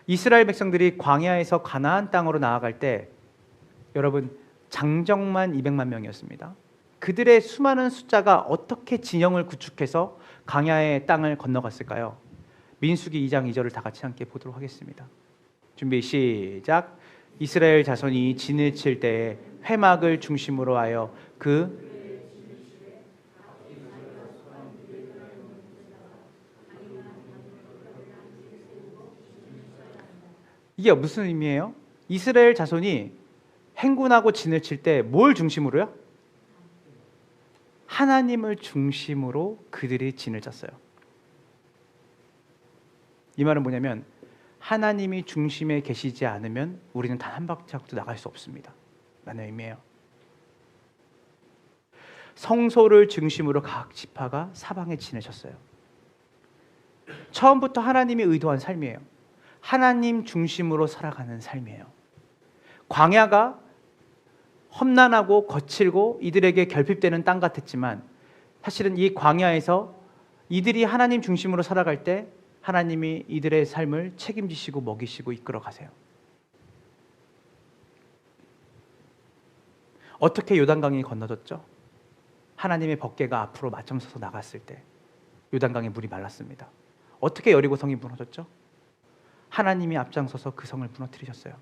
이스라엘 백성들이 광야에서 가나안 땅으로 나아갈 때 여러분 장정만 200만 명이었습니다. 그들의 수많은 숫자가 어떻게 진영을 구축해서 광야의 땅을 건너갔을까요? 민수기 2장 2절을 다 같이 함께 보도록 하겠습니다. 준비 시작. 이스라엘 자손이 진을 칠 때에 회막을 중심으로 하여 이게 무슨 의미예요? 이스라엘 자손이 행군하고 진을 칠 때 뭘 중심으로요? 하나님을 중심으로 그들이 진을 쳤어요. 이 말은 뭐냐면 하나님이 중심에 계시지 않으면 우리는 단 한 발짝도 나갈 수 없습니다 라는 의미예요. 성소를 중심으로 각 지파가 사방에 진을 쳤어요. 처음부터 하나님이 의도한 삶이에요. 하나님 중심으로 살아가는 삶이에요. 광야가 험난하고 거칠고 이들에게 결핍되는 땅 같았지만 사실은 이 광야에서 이들이 하나님 중심으로 살아갈 때 하나님이 이들의 삶을 책임지시고 먹이시고 이끌어 가세요. 어떻게 요단강이 건너졌죠? 하나님의 법궤가 앞으로 맞장서서 나갔을 때 요단강의 물이 말랐습니다. 어떻게 여리고성이 무너졌죠? 하나님이 앞장서서 그 성을 무너뜨리셨어요.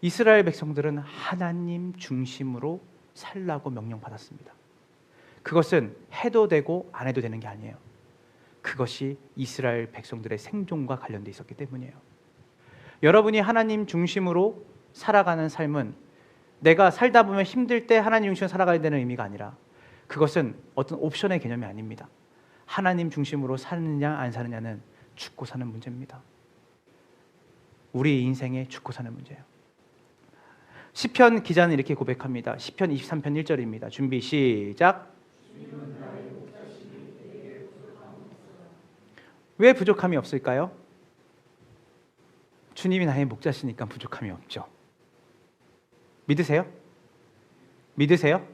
이스라엘 백성들은 하나님 중심으로 살라고 명령받았습니다. 그것은 해도 되고 안 해도 되는 게 아니에요. 그것이 이스라엘 백성들의 생존과 관련돼 있었기 때문이에요. 여러분이 하나님 중심으로 살아가는 삶은 내가 살다 보면 힘들 때 하나님 중심으로 살아가야 되는 의미가 아니라 그것은 어떤 옵션의 개념이 아닙니다. 하나님 중심으로 사느냐 안 사느냐는 죽고 사는 문제입니다. 우리 인생에 죽고 사는 문제예요. 시편 기자는 이렇게 고백합니다. 시편 23편 1절입니다. 준비 시작. 왜 부족함이 없을까요? 주님이 나의 목자시니까 부족함이 없죠. 믿으세요? 믿으세요?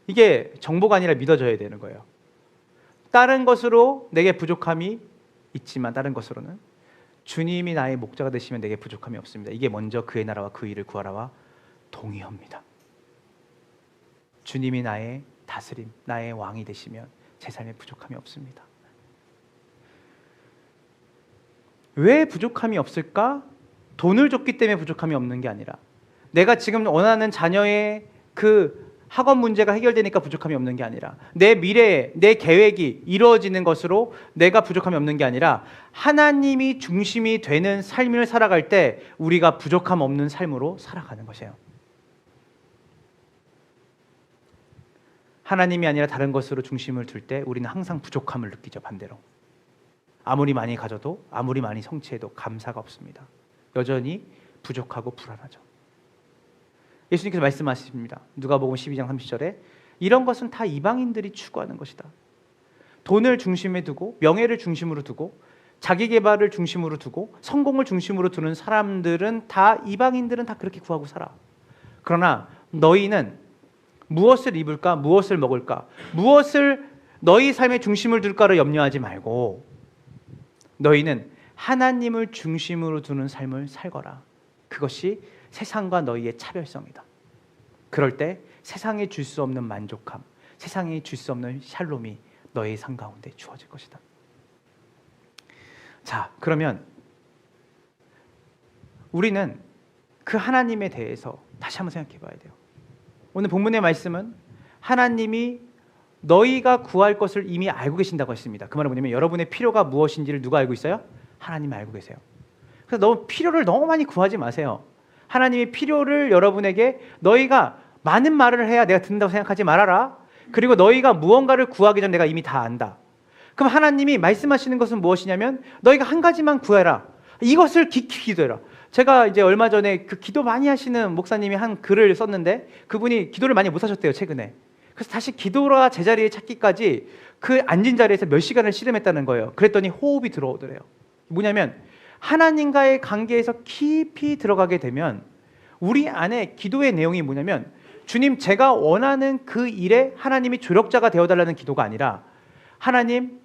이게 정보가 아니라 믿어져야 되는 거예요. 다른 것으로 내게 부족함이 있지만 다른 것으로는 주님이 나의 목자가 되시면 내게 부족함이 없습니다. 이게 먼저 그의 나라와 그 일을 구하라와 동의합니다. 주님이 나의 다스림, 나의 왕이 되시면 제 삶에 부족함이 없습니다. 왜 부족함이 없을까? 돈을 줬기 때문에 부족함이 없는 게 아니라 내가 지금 원하는 자녀의 그 학원 문제가 해결되니까 부족함이 없는 게 아니라 내 미래에 내 계획이 이루어지는 것으로 내가 부족함이 없는 게 아니라 하나님이 중심이 되는 삶을 살아갈 때 우리가 부족함 없는 삶으로 살아가는 것이에요. 하나님이 아니라 다른 것으로 중심을 둘 때 우리는 항상 부족함을 느끼죠. 반대로 아무리 많이 가져도 아무리 많이 성취해도 감사가 없습니다. 여전히 부족하고 불안하죠. 예수님께서 말씀하십니다. 누가복음 12장 30절에 이런 것은 다 이방인들이 추구하는 것이다. 돈을 중심에 두고 명예를 중심으로 두고 자기 개발을 중심으로 두고 성공을 중심으로 두는 사람들은 다 이방인들은 다 그렇게 구하고 살아. 그러나 너희는 무엇을 입을까? 무엇을 먹을까? 무엇을 너희 삶의 중심을 둘까를 염려하지 말고 너희는 하나님을 중심으로 두는 삶을 살거라. 그것이 세상과 너희의 차별성이다. 그럴 때 세상에 줄 수 없는 만족함, 세상에 줄 수 없는 샬롬이 너의 삶 가운데 주어질 것이다. 자, 그러면 우리는 그 하나님에 대해서 다시 한번 생각해 봐야 돼요. 오늘 본문의 말씀은 하나님이 너희가 구할 것을 이미 알고 계신다고 했습니다. 그 말은 뭐냐면 여러분의 필요가 무엇인지를 누가 알고 있어요? 하나님이 알고 계세요. 그래서 너무 필요를 너무 많이 구하지 마세요. 하나님의 필요를 여러분에게 너희가 많은 말을 해야 내가 듣는다고 생각하지 말아라. 그리고 너희가 무언가를 구하기 전 내가 이미 다 안다. 그럼 하나님이 말씀하시는 것은 무엇이냐면 너희가 한 가지만 구해라. 이것을 깊이 기도해라. 제가 이제 얼마 전에 그 기도 많이 하시는 목사님이 한 글을 썼는데 그분이 기도를 많이 못 하셨대요, 최근에. 그래서 다시 기도라 제자리에 찾기까지 그 앉은 자리에서 몇 시간을 씨름했다는 거예요. 그랬더니 호흡이 들어오더래요. 뭐냐면 하나님과의 관계에서 깊이 들어가게 되면 우리 안에 기도의 내용이 뭐냐면 주님, 제가 원하는 그 일에 하나님이 조력자가 되어달라는 기도가 아니라 하나님,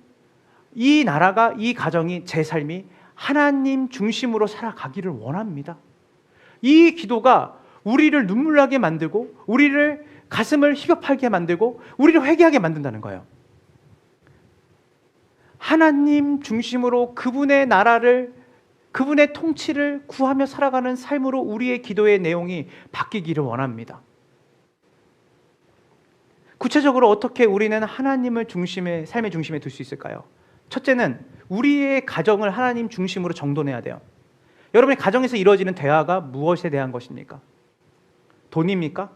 이 나라가, 이 가정이, 제 삶이 하나님 중심으로 살아가기를 원합니다. 이 기도가 우리를 눈물 나게 만들고 우리를 가슴을 희겁하게 만들고 우리를 회개하게 만든다는 거예요. 하나님 중심으로 그분의 나라를, 그분의 통치를 구하며 살아가는 삶으로 우리의 기도의 내용이 바뀌기를 원합니다. 구체적으로 어떻게 우리는 하나님을 중심에, 삶의 중심에 둘 수 있을까요? 첫째는 우리의 가정을 하나님 중심으로 정돈해야 돼요. 여러분의 가정에서 이루어지는 대화가 무엇에 대한 것입니까? 돈입니까?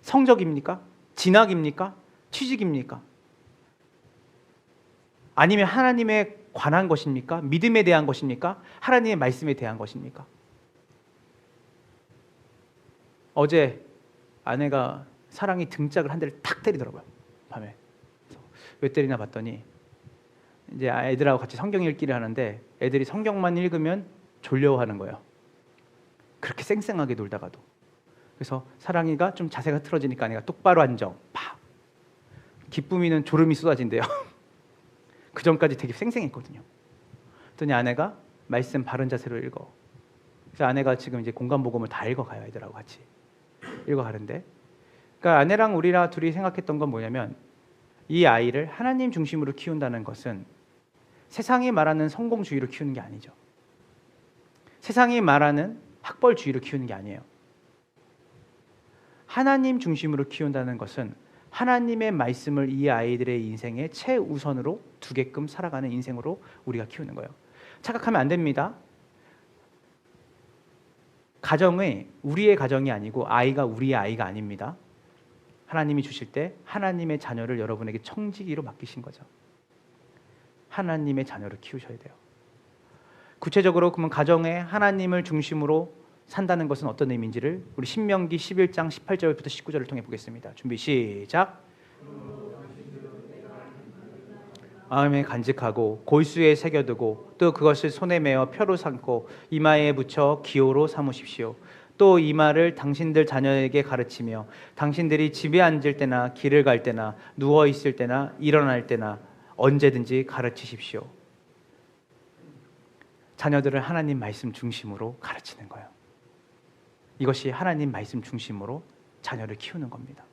성적입니까? 진학입니까? 취직입니까? 아니면 하나님에 관한 것입니까? 믿음에 대한 것입니까? 하나님의 말씀에 대한 것입니까? 어제 아내가 사랑이 등짝을 한 대를 탁 때리더라고요. 밤에. 왜 때리나 봤더니 이제 애들하고 같이 성경 읽기를 하는데 애들이 성경만 읽으면 졸려하는 거예요. 그렇게 쌩쌩하게 놀다가도. 그래서 사랑이가 좀 자세가 틀어지니까 아내가 똑바로 앉아. 팍. 기쁨이는 졸음이 쏟아진대요. 그 전까지 되게 쌩쌩했거든요. 그랬더니 아내가 말씀 바른 자세로 읽어. 그래서 아내가 지금 이제 공간 복음을 다 읽어가요. 애들하고 같이 읽어가는데, 그러니까 아내랑 우리랑 둘이 생각했던 건 뭐냐면, 이 아이를 하나님 중심으로 키운다는 것은 세상이 말하는 성공주의로 키우는 게 아니죠. 세상이 말하는 학벌주의로 키우는 게 아니에요. 하나님 중심으로 키운다는 것은 하나님의 말씀을 이 아이들의 인생에 최우선으로 두게끔 살아가는 인생으로 우리가 키우는 거예요. 착각하면 안 됩니다. 가정이 우리의 가정이 아니고 아이가 우리의 아이가 아닙니다. 하나님이 주실 때 하나님의 자녀를 여러분에게 청지기로 맡기신 거죠. 하나님의 자녀를 키우셔야 돼요. 구체적으로 그러면 가정에 하나님을 중심으로 산다는 것은 어떤 의미인지를 우리 신명기 11장 18절부터 19절을 통해 보겠습니다. 준비 시작. 마음에 간직하고 골수에 새겨두고 또 그것을 손에 메어 표로 삼고 이마에 붙여 기호로 삼으십시오. 또 이 말을 당신들 자녀에게 가르치며 당신들이 집에 앉을 때나 길을 갈 때나 누워 있을 때나 일어날 때나 언제든지 가르치십시오. 자녀들을 하나님 말씀 중심으로 가르치는 거예요. 이것이 하나님 말씀 중심으로 자녀를 키우는 겁니다.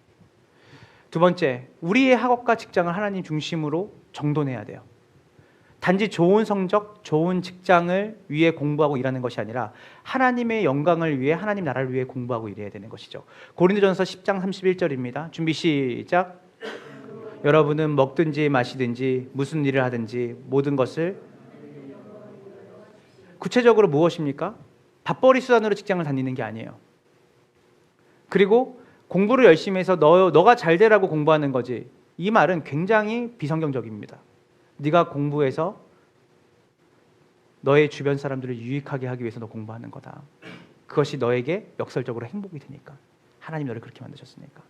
두 번째, 우리의 학업과 직장을 하나님 중심으로 정돈해야 돼요. 단지 좋은 성적, 좋은 직장을 위해 공부하고 일하는 것이 아니라 하나님의 영광을 위해, 하나님 나라를 위해 공부하고 일해야 되는 것이죠. 고린도전서 10장 31절입니다. 준비 시작. 여러분은 먹든지 마시든지 무슨 일을 하든지 모든 것을, 구체적으로 무엇입니까? 밥벌이 수단으로 직장을 다니는 게 아니에요. 그리고 공부를 열심히 해서 너가 잘 되라고 공부하는 거지. 이 말은 굉장히 비성경적입니다. 네가 공부해서 너의 주변 사람들을 유익하게 하기 위해서 너 공부하는 거다. 그것이 너에게 역설적으로 행복이 되니까. 하나님 너를 그렇게 만드셨으니까.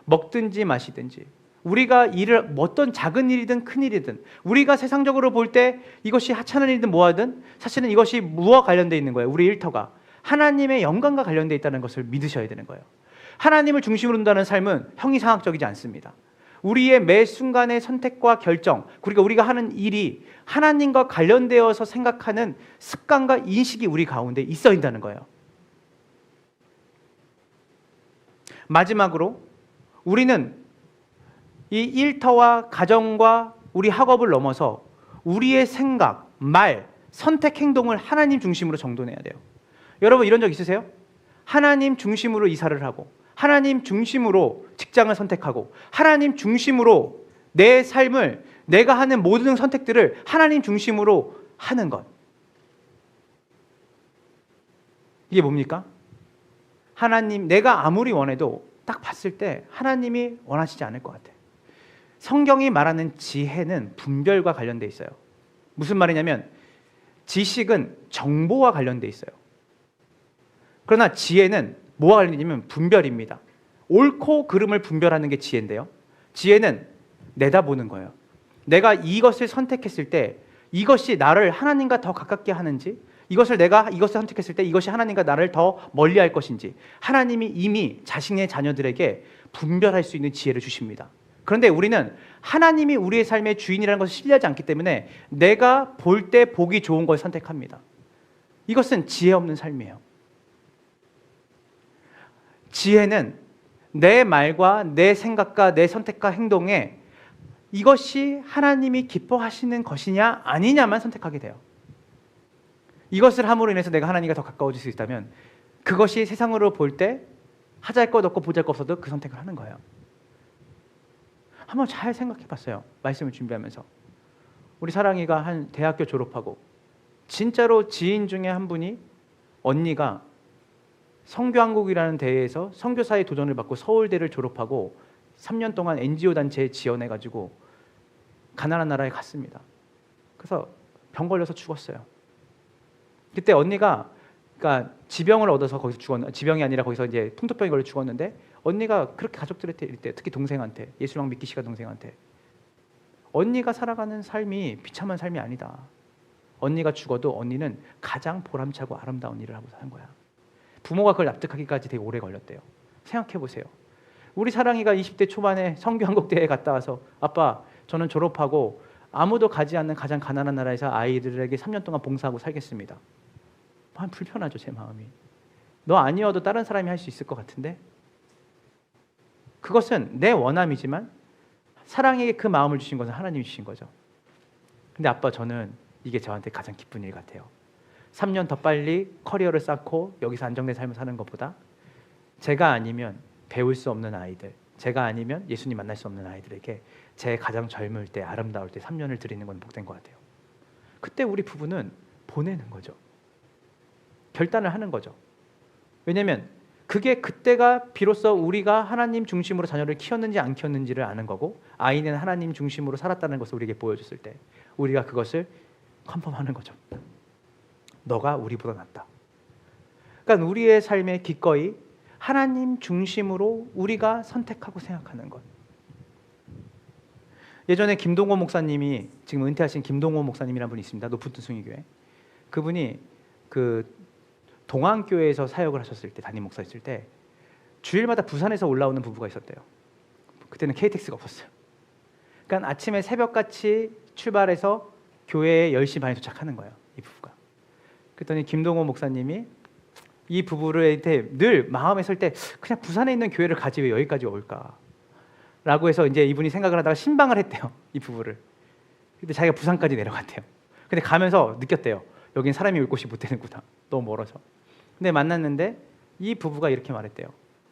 먹든지 마시든지 우리가 일을 어떤 작은 일이든 큰 일이든 우리가 세상적으로 볼 때 이것이 하찮은 일이든 뭐하든 사실은 이것이 무엇과 관련되어 있는 거예요. 우리 일터가 하나님의 영광과 관련되어 있다는 것을 믿으셔야 되는 거예요. 하나님을 중심으로 둔다는 삶은 형이상학적이지 않습니다. 우리의 매 순간의 선택과 결정, 그리고 우리가 하는 일이 하나님과 관련되어서 생각하는 습관과 인식이 우리 가운데 있어야 한다는 거예요. 마지막으로 우리는 이 일터와 가정과 우리 학업을 넘어서 우리의 생각, 말, 선택, 행동을 하나님 중심으로 정돈해야 돼요. 여러분 이런 적 있으세요? 하나님 중심으로 이사를 하고 하나님 중심으로 직장을 선택하고 하나님 중심으로 내 삶을, 내가 하는 모든 선택들을 하나님 중심으로 하는 것. 이게 뭡니까? 하나님, 내가 아무리 원해도 딱 봤을 때 하나님이 원하시지 않을 것 같아요. 성경이 말하는 지혜는 분별과 관련돼 있어요. 무슨 말이냐면 지식은 정보와 관련돼 있어요. 그러나 지혜는 뭐와 관련이냐면 분별입니다. 옳고 그름을 분별하는 게 지혜인데요. 지혜는 내다보는 거예요. 내가 이것을 선택했을 때 이것이 나를 하나님과 더 가깝게 하는지, 이것을 선택했을 때 이것이 하나님과 나를 더 멀리할 것인지 하나님이 이미 자신의 자녀들에게 분별할 수 있는 지혜를 주십니다. 그런데 우리는 하나님이 우리의 삶의 주인이라는 것을 신뢰하지 않기 때문에 내가 볼 때 보기 좋은 걸 선택합니다. 이것은 지혜 없는 삶이에요. 지혜는 내 말과 내 생각과 내 선택과 행동에 이것이 하나님이 기뻐하시는 것이냐 아니냐만 선택하게 돼요. 이것을 함으로 인해서 내가 하나님과 더 가까워질 수 있다면 그것이 세상으로 볼 때 하잘 것 없고 보잘 것 없어도 그 선택을 하는 거예요. 한번 잘 생각해 봤어요. 말씀을 준비하면서. 우리 사랑이가 한 대학교 졸업하고 진짜로 지인 중에 한 분이, 언니가 성교한국이라는 대회에서 선교사의 도전을 받고 서울대를 졸업하고 3년 동안 NGO 단체에 지원해가지고 가난한 나라에 갔습니다. 그래서 병 걸려서 죽었어요. 그때 언니가, 그러니까 지병을 얻어서 거기서 죽었는데, 지병이 아니라 거기서 이제 풍토병이 걸려 죽었는데, 언니가 그렇게 가족들한테 이럴 때, 특히 동생한테, 예수랑 믿기 씨가 동생한테, 언니가 살아가는 삶이 비참한 삶이 아니다. 언니가 죽어도 언니는 가장 보람차고 아름다운 일을 하고 사는 거야. 부모가 그걸 납득하기까지 되게 오래 걸렸대요. 생각해 보세요. 우리 사랑이가 20대 초반에 성교한국대에 갔다 와서, 아빠, 저는 졸업하고 아무도 가지 않는 가장 가난한 나라에서 아이들에게 3년 동안 봉사하고 살겠습니다. 불편하죠, 제 마음이. 너 아니어도 다른 사람이 할 수 있을 것 같은데? 그것은 내 원함이지만 사랑에게 그 마음을 주신 것은 하나님이 주신 거죠. 근데 아빠, 저는 이게 저한테 가장 기쁜 일 같아요. 3년 더 빨리 커리어를 쌓고 여기서 안정된 삶을 사는 것보다 제가 아니면 배울 수 없는 아이들, 제가 아니면 예수님 만날 수 없는 아이들에게 제 가장 젊을 때, 아름다울 때 3년을 드리는 건 복된 것 같아요. 그때 우리 부부는 보내는 거죠. 결단을 하는 거죠. 왜냐하면 그게 그때가 비로소 우리가 하나님 중심으로 자녀를 키웠는지 안 키웠는지를 아는 거고, 아이는 하나님 중심으로 살았다는 것을 우리에게 보여줬을 때 우리가 그것을 컨펌하는 거죠. 너가 우리보다 낫다. 그러니까 우리의 삶의 기꺼이 하나님 중심으로 우리가 선택하고 생각하는 것. 예전에 김동호 목사님이, 지금 은퇴하신 김동호 목사님이라는 분이 있습니다. 높은 순이교회. 그분이 그 동안교회에서 사역을 하셨을 때, 담임 목사였을 때 주일마다 부산에서 올라오는 부부가 있었대요. 그때는 KTX가 없었어요. 그러니까 아침에 새벽같이 출발해서 교회에 10시 반에 도착하는 거예요, 이 부부가. 그랬더니 김동호 목사님이 이 부부를 늘 마음에 설 때 그냥 부산에 있는 교회를 가지 왜 여기까지 올까? 라고 해서 이제 이분이 생각을 하다가 신방을 했대요, 이 부부를. 근데 자기가 부산까지 내려갔대요. 근데 가면서 느꼈대요. 여긴 사람이 올 곳이 못 되는구나. 너무 멀어서. 근데 만났는데 이 부부가 이렇게 말했대요.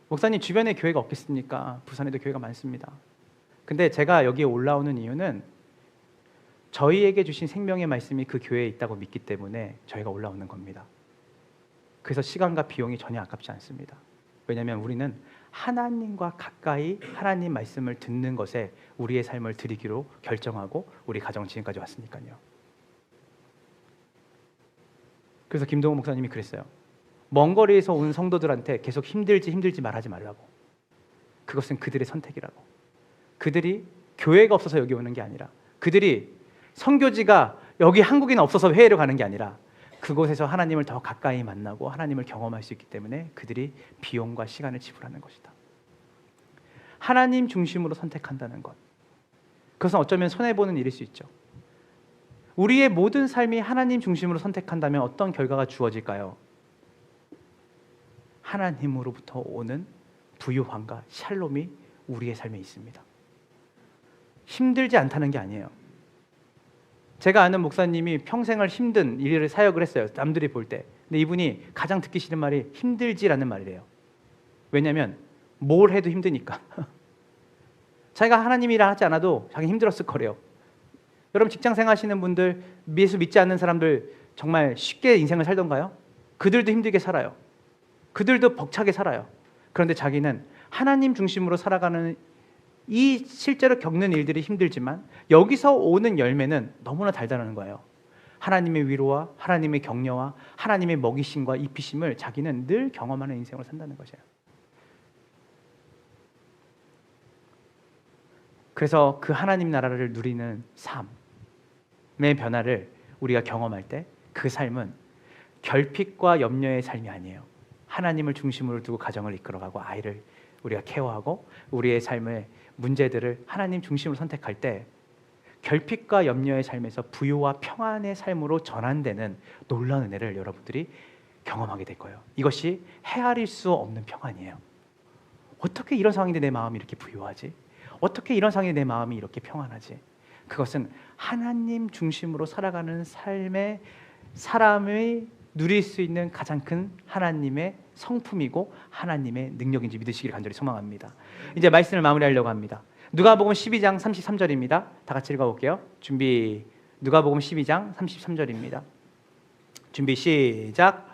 목사님, 주변에 교회가 없겠습니까? 부산에도 교회가 많습니다. 근데 제가 여기에 올라오는 이유는 저희에게 주신 생명의 말씀이 그 교회에 있다고 믿기 때문에 저희가 올라오는 겁니다. 그래서 시간과 비용이 전혀 아깝지 않습니다. 왜냐하면 우리는 하나님과 가까이 하나님 말씀을 듣는 것에 우리의 삶을 드리기로 결정하고 우리 가정 지금까지 왔으니까요. 그래서 김동호 목사님이 그랬어요. 먼 거리에서 온 성도들한테 계속 힘들지 말하지 말라고. 그것은 그들의 선택이라고. 그들이 교회가 없어서 여기 오는 게 아니라, 그들이 선교지가 여기 한국인 없어서 회의를 가는 게 아니라, 그곳에서 하나님을 더 가까이 만나고 하나님을 경험할 수 있기 때문에 그들이 비용과 시간을 지불하는 것이다. 하나님 중심으로 선택한다는 것, 그것은 어쩌면 손해보는 일일 수 있죠. 우리의 모든 삶이 하나님 중심으로 선택한다면 어떤 결과가 주어질까요? 하나님으로부터 오는 부유함과 샬롬이 우리의 삶에 있습니다. 힘들지 않다는 게 아니에요. 제가 아는 목사님이 평생을 힘든 일을 사역을 했어요, 남들이 볼 때. 근데 이분이 가장 듣기 싫은 말이 힘들지라는 말이래요. 왜냐하면 뭘 해도 힘드니까. 자기가 하나님 일을 하지 않아도 자기 힘들었을 거래요. 여러분, 직장생활 하시는 분들, 예수 믿지 않는 사람들 정말 쉽게 인생을 살던가요? 그들도 힘들게 살아요. 그들도 벅차게 살아요. 그런데 자기는 하나님 중심으로 살아가는, 이 실제로 겪는 일들이 힘들지만 여기서 오는 열매는 너무나 달달한 거예요. 하나님의 위로와 하나님의 격려와 하나님의 먹이심과 입히심을 자기는 늘 경험하는 인생을 산다는 것이에요. 그래서 그 하나님 나라를 누리는 삶의 변화를 우리가 경험할 때 그 삶은 결핍과 염려의 삶이 아니에요. 하나님을 중심으로 두고 가정을 이끌어가고 아이를 우리가 케어하고 우리의 삶의 문제들을 하나님 중심으로 선택할 때 결핍과 염려의 삶에서 부유와 평안의 삶으로 전환되는 놀라운 은혜를 여러분들이 경험하게 될 거예요. 이것이 헤아릴 수 없는 평안이에요. 어떻게 이런 상황인데 내 마음이 이렇게 부유하지? 어떻게 이런 상황인데 내 마음이 이렇게 평안하지? 그것은 하나님 중심으로 살아가는 삶의 사람이 누릴 수 있는 가장 큰 하나님의 성품이고 하나님의 능력인지 믿으시기를 간절히 소망합니다. 이제 말씀을 마무리하려고 합니다. 누가복음 12장 33절입니다. 다 같이 읽어볼게요. 준비. 누가복음 12장 33절입니다. 준비 시작.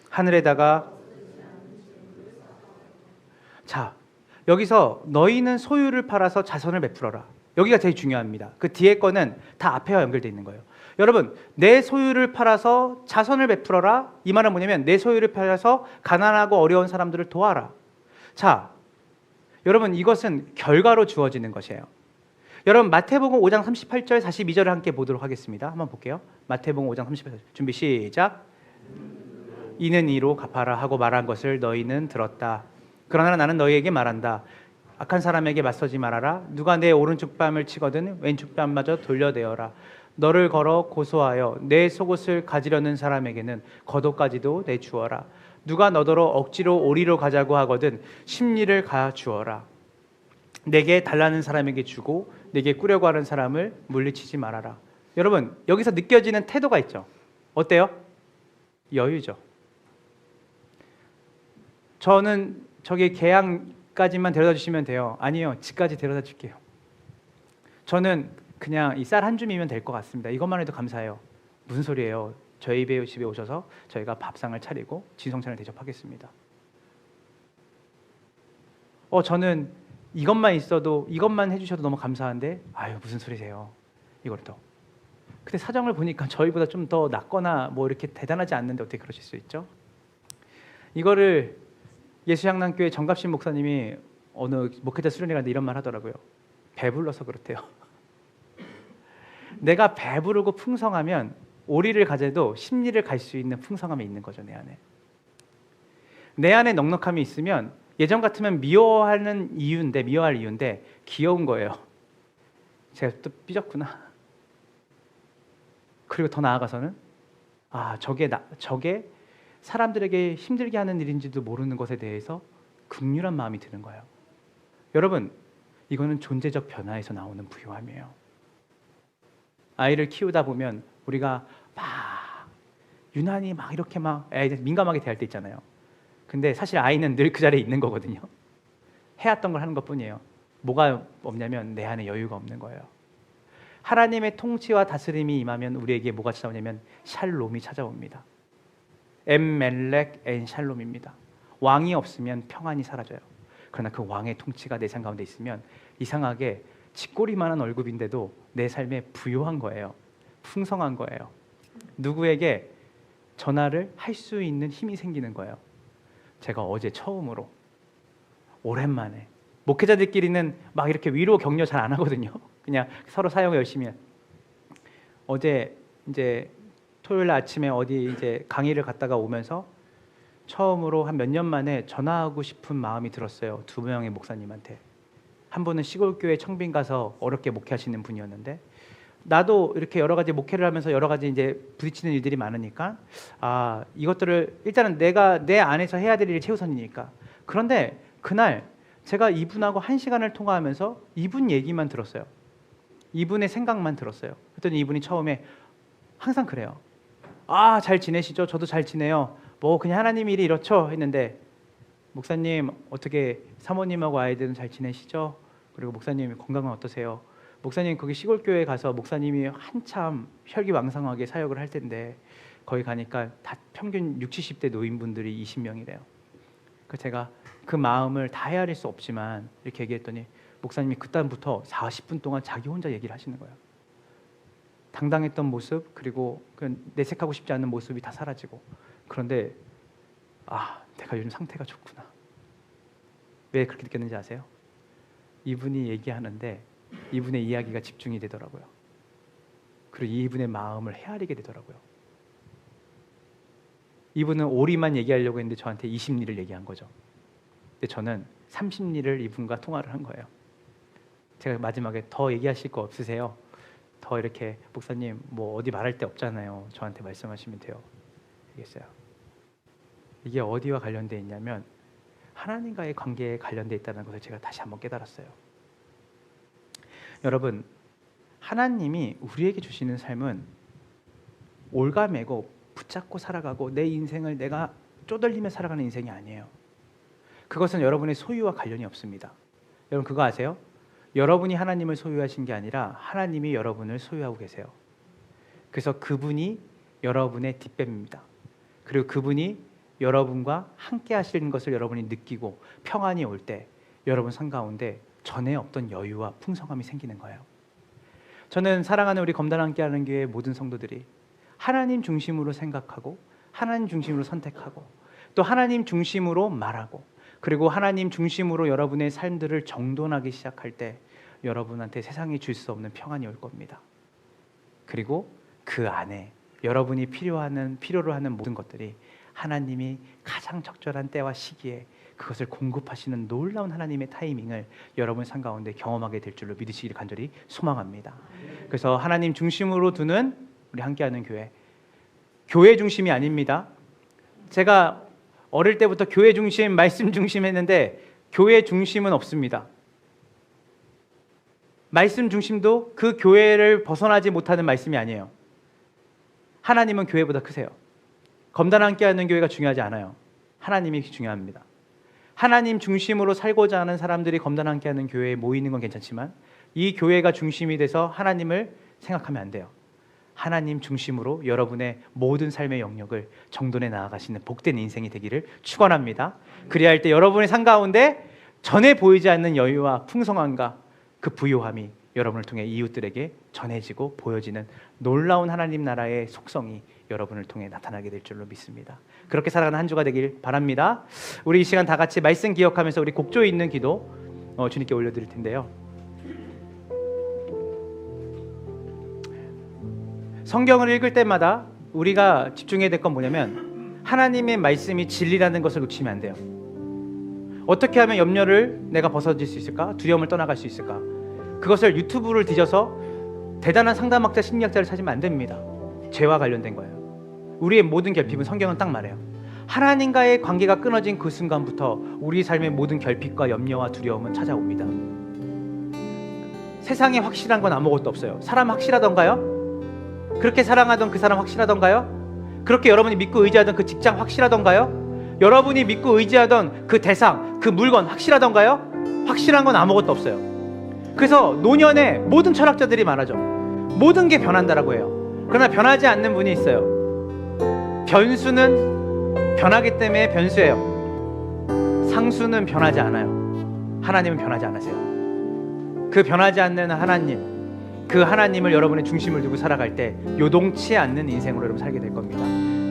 하늘에다가, 자, 여기서 너희는 소유를 팔아서 자선을 베풀어라. 여기가 제일 중요합니다. 그 뒤에 거는 다 앞에와 연결되어 있는 거예요. 여러분, 내 소유를 팔아서 자선을 베풀어라. 이 말은 뭐냐면 내 소유를 팔아서 가난하고 어려운 사람들을 도와라. 자, 여러분, 이것은 결과로 주어지는 것이에요. 여러분, 마태복음 5장 38절 42절을 함께 보도록 하겠습니다. 한번 볼게요. 마태복음 5장 38절 준비 시작. 이는 이로 갚아라 하고 말한 것을 너희는 들었다. 그러나 나는 너희에게 말한다. 악한 사람에게 맞서지 말아라. 누가 내 오른쪽 뺨을 치거든 왼쪽 뺨마저 돌려대어라. 너를 걸어 고소하여 내 속옷을 가지려는 사람에게는 겉옷까지도 내주어라. 누가 너더러 억지로 오리로 가자고 하거든 심리를 가주어라. 내게 달라는 사람에게 주고 내게 꾸려고 하는 사람을 물리치지 말아라. 여러분, 여기서 느껴지는 태도가 있죠. 어때요? 여유죠. 저는 저기 계양까지만 데려다 주시면 돼요. 아니요, 집까지 데려다 줄게요. 저는 그냥 이 쌀 한 줌이면 될 것 같습니다. 이것만 해도 감사해요. 무슨 소리예요? 저희 집에 오셔서 저희가 밥상을 차리고 진성찬을 대접하겠습니다. 저는 이것만 있어도, 이것만 해주셔도 너무 감사한데, 아유 무슨 소리세요? 이걸 더. 근데 사정을 보니까 저희보다 좀 더 낫거나 뭐 이렇게 대단하지 않는데 어떻게 그러실 수 있죠? 이거를 예수향남교회 정갑신 목사님이 어느 목회자 수련회 갔는데 이런 말 하더라고요. 배불러서 그렇대요. 내가 배부르고 풍성하면 오리를 가져도 심리를 갈 수 있는 풍성함이 있는 거죠. 내 안에 넉넉함이 있으면 예전 같으면 미워할 이유인데 귀여운 거예요. 제가 또 삐졌구나. 그리고 더 나아가서는 저게 사람들에게 힘들게 하는 일인지도 모르는 것에 대해서 긍휼한 마음이 드는 거예요. 여러분, 이거는 존재적 변화에서 나오는 부유함이에요. 아이를 키우다 보면 우리가 막 유난히 막 이렇게 막 애들 민감하게 대할 때 있잖아요. 근데 사실 아이는 늘 그 자리에 있는 거거든요. 해왔던 걸 하는 것뿐이에요. 뭐가 없냐면 내 안에 여유가 없는 거예요. 하나님의 통치와 다스림이 임하면 우리에게 뭐가 찾아오냐면 샬롬이 찾아옵니다. 엠멜렉 엔 샬롬입니다. 왕이 없으면 평안이 사라져요. 그러나 그 왕의 통치가 내 삶 가운데 있으면 이상하게 쥐꼬리만한 월급인데도 내 삶에 부유한 거예요. 풍성한 거예요. 누구에게 전화를 할 수 있는 힘이 생기는 거예요. 제가 어제 처음으로 오랜만에, 목회자들끼리는 막 이렇게 위로 격려 잘 안 하거든요. 그냥 서로 사역 열심히 해요. 어제 이제 토요일 아침에 어디 이제 강의를 갔다가 오면서 처음으로 한 몇 년 만에 전화하고 싶은 마음이 들었어요. 두 명의 목사님한테. 한 분은 시골교회 청빈 가서 어렵게 목회하시는 분이었는데, 나도 이렇게 여러 가지 목회를 하면서 여러 가지 이제 부딪히는 일들이 많으니까 이것들을 일단은 내가 내 안에서 해야 될 일이 최우선이니까. 그런데 그날 제가 이분하고 1시간을 통화하면서 이분 얘기만 들었어요. 이분의 생각만 들었어요. 그랬더니 이분이 처음에 항상 그래요. 잘 지내시죠? 저도 잘 지내요. 뭐 그냥 하나님 일이 이렇죠? 했는데, 목사님 어떻게 사모님하고 아이들은 잘 지내시죠? 그리고 목사님 건강은 어떠세요? 목사님 거기 시골교회 가서 목사님이 한참 혈기왕성하게 사역을 할 텐데 거기 가니까 다 평균 60, 70대 노인분들이 20명이래요. 그래서 제가 그 마음을 다 헤아릴 수 없지만 이렇게 얘기했더니 목사님이 그다음부터 40분 동안 자기 혼자 얘기를 하시는 거예요. 당당했던 모습, 그리고 그 내색하고 싶지 않은 모습이 다 사라지고. 그런데 내가 요즘 상태가 좋구나. 왜 그렇게 느꼈는지 아세요? 이분이 얘기하는데 이분의 이야기가 집중이 되더라고요. 그리고 이분의 마음을 헤아리게 되더라고요. 이분은 오리만 얘기하려고 했는데 저한테 20리를 얘기한 거죠. 근데 저는 30리를 이분과 통화를 한 거예요. 제가 마지막에 더 얘기하실 거 없으세요? 더 이렇게 목사님 뭐 어디 말할 데 없잖아요. 저한테 말씀하시면 돼요. 얘기했어요. 이게 어디와 관련되어 있냐면 하나님과의 관계에 관련되어 있다는 것을 제가 다시 한번 깨달았어요. 여러분, 하나님이 우리에게 주시는 삶은 올가매고 붙잡고 살아가고 내 인생을 내가 쪼들리며 살아가는 인생이 아니에요. 그것은 여러분의 소유와 관련이 없습니다. 여러분 그거 아세요? 여러분이 하나님을 소유하신 게 아니라 하나님이 여러분을 소유하고 계세요. 그래서 그분이 여러분의 뒷뱀입니다. 그리고 그분이 여러분과 함께 하시는 것을 여러분이 느끼고 평안이 올 때 여러분 삶 가운데 전에 없던 여유와 풍성함이 생기는 거예요. 저는 사랑하는 우리 검단 함께하는 교회 모든 성도들이 하나님 중심으로 생각하고 하나님 중심으로 선택하고 또 하나님 중심으로 말하고 그리고 하나님 중심으로 여러분의 삶들을 정돈하기 시작할 때 여러분한테 세상이 줄 수 없는 평안이 올 겁니다. 그리고 그 안에 여러분이 필요로 하는 모든 것들이 하나님이 가장 적절한 때와 시기에 그것을 공급하시는 놀라운 하나님의 타이밍을 여러분 삶 가운데 경험하게 될 줄로 믿으시기를 간절히 소망합니다. 그래서 하나님 중심으로 두는 우리 함께하는 교회. 교회 중심이 아닙니다. 제가 어릴 때부터 교회 중심, 말씀 중심 했는데 교회 중심은 없습니다. 말씀 중심도 그 교회를 벗어나지 못하는 말씀이 아니에요. 하나님은 교회보다 크세요. 검단 함께하는 교회가 중요하지 않아요. 하나님이 중요합니다. 하나님 중심으로 살고자 하는 사람들이 검단 함께하는 교회에 모이는 건 괜찮지만 이 교회가 중심이 돼서 하나님을 생각하면 안 돼요. 하나님 중심으로 여러분의 모든 삶의 영역을 정돈해 나아가시는 복된 인생이 되기를 축원합니다. 그리야 할 때 여러분의 삶 가운데 전에 보이지 않는 여유와 풍성함과 그 부요함이 여러분을 통해 이웃들에게 전해지고 보여지는 놀라운 하나님 나라의 속성이 여러분을 통해 나타나게 될 줄로 믿습니다. 그렇게 살아가는 한 주가 되길 바랍니다. 우리 이 시간 다 같이 말씀 기억하면서 우리 곡조 있는 기도 주님께 올려드릴 텐데요. 성경을 읽을 때마다 우리가 집중해야 될 건 뭐냐면 하나님의 말씀이 진리라는 것을 놓치면 안 돼요. 어떻게 하면 염려를 내가 벗어질 수 있을까? 두려움을 떠나갈 수 있을까? 그것을 유튜브를 뒤져서 대단한 상담학자, 심리학자를 찾으면 안 됩니다. 죄와 관련된 거예요. 우리의 모든 결핍은 성경은 딱 말해요. 하나님과의 관계가 끊어진 그 순간부터 우리 삶의 모든 결핍과 염려와 두려움은 찾아옵니다. 세상에 확실한 건 아무것도 없어요. 사람 확실하던가요? 그렇게 사랑하던 그 사람 확실하던가요? 그렇게 여러분이 믿고 의지하던 그 직장 확실하던가요? 여러분이 믿고 의지하던 그 대상, 그 물건 확실하던가요? 확실한 건 아무것도 없어요. 그래서 노년에 모든 철학자들이 말하죠. 모든 게 변한다라고 해요. 그러나 변하지 않는 분이 있어요. 변수는 변하기 때문에 변수예요. 상수는 변하지 않아요. 하나님은 변하지 않으세요. 그 변하지 않는 하나님, 그 하나님을 여러분의 중심을 두고 살아갈 때 요동치 않는 인생으로 여러분 살게 될 겁니다.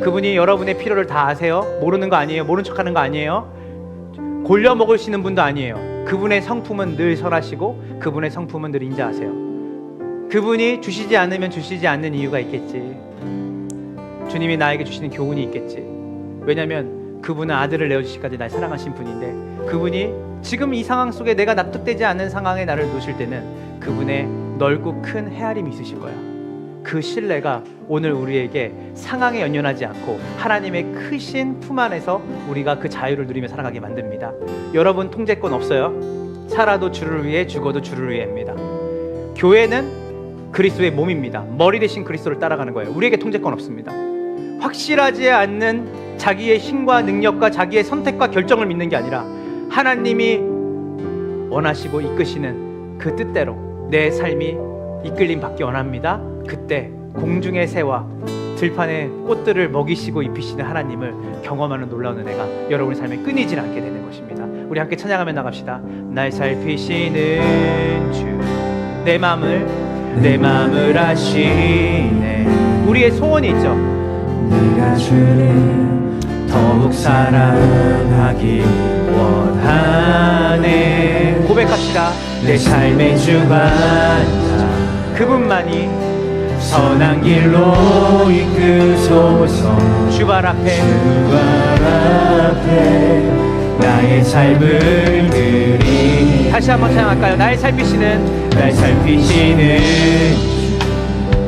그분이 여러분의 필요를 다 아세요. 모르는 거 아니에요. 모른 척하는 거 아니에요. 골려 먹으시는 분도 아니에요. 그분의 성품은 늘 선하시고 그분의 성품은 늘 인자하세요. 그분이 주시지 않으면 주시지 않는 이유가 있겠지. 주님이 나에게 주시는 교훈이 있겠지. 왜냐하면 그분은 아들을 내어주시기까지 날 사랑하신 분인데 그분이 지금 이 상황 속에 내가 납득되지 않는 상황에 나를 놓으실 때는 그분의 넓고 큰 헤아림이 있으실 거야. 그 신뢰가 오늘 우리에게 상황에 연연하지 않고 하나님의 크신 품 안에서 우리가 그 자유를 누리며 살아가게 만듭니다. 여러분 통제권 없어요. 살아도 주를 위해 죽어도 주를 위해입니다. 교회는 그리스도의 몸입니다. 머리 대신 그리스도를 따라가는 거예요. 우리에게 통제권 없습니다. 확실하지 않는 자기의 힘과 능력과 자기의 선택과 결정을 믿는 게 아니라 하나님이 원하시고 이끄시는 그 뜻대로 내 삶이 이끌림 받기 원합니다. 그때 공중의 새와 들판의 꽃들을 먹이시고 입히시는 하나님을 경험하는 놀라운 은혜가 여러분의 삶에 끊이질 않게 되는 것입니다. 우리 함께 찬양하며 나갑시다. 날 살피시는 주, 내 마음을 아시네. 우리의 소원이 있죠. 내가 주를 더욱 사랑하기 원하네. 고백합시다. 내 삶의 주관자 그분만이 선한 길로 이끄소서. 주발 앞에 나의 삶을 드리. 다시 한번 찬양할까요? 날 살피시는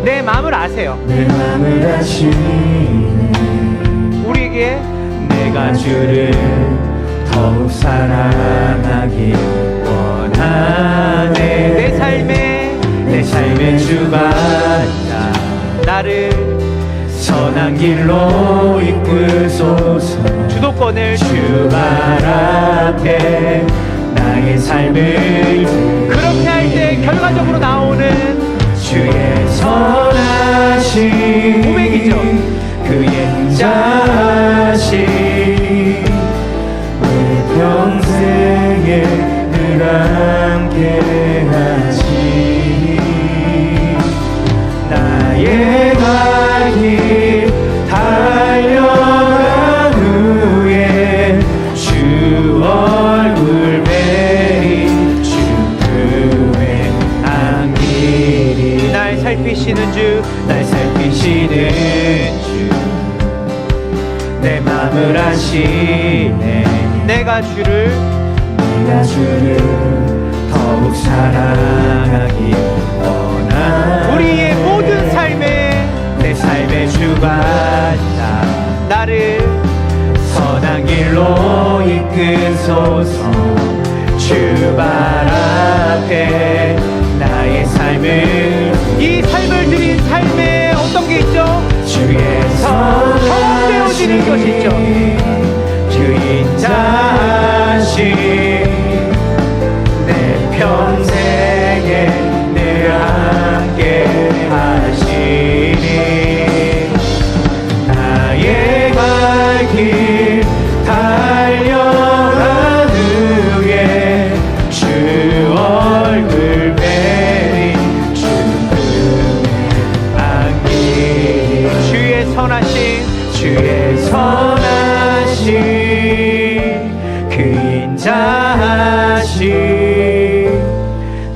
내 마음을 아세요. 내 마음을 아시네. 우리에게 내가 주를 더욱 사랑하기 원하네. 내 삶의 주관자 나를 선한 길로 이끄소서. 주도권을 주발 앞에 나의 삶을 그렇게 할 때 결과적으로 나오는 주의 선하신 고백이죠. 그의 인자하신 우리 평생에 늘 함께하시. 나의 갈 길 달려간 후에 주 얼굴 뵈리. 주 품에 안기리. 날 살피시는 주, 날 살피시는 주, 내 맘을 아시네. 내가 주를 더욱 사랑하기 원하네. 우리의 모든 삶에 내 삶의 주관자 나를 선한 길로 이끄소서. 주 발 앞에 나의 삶을 이 삶을 드린 삶에 어떤 게 있죠? 주의 성되어지는 것이 있죠. 주인 자신 내 평생에 늘 함께 하시니 나의 갈 길 달려간 후에 주 얼굴 뵈리 주님의 안길. 주의 선하신 주의 선하신 그 인자하신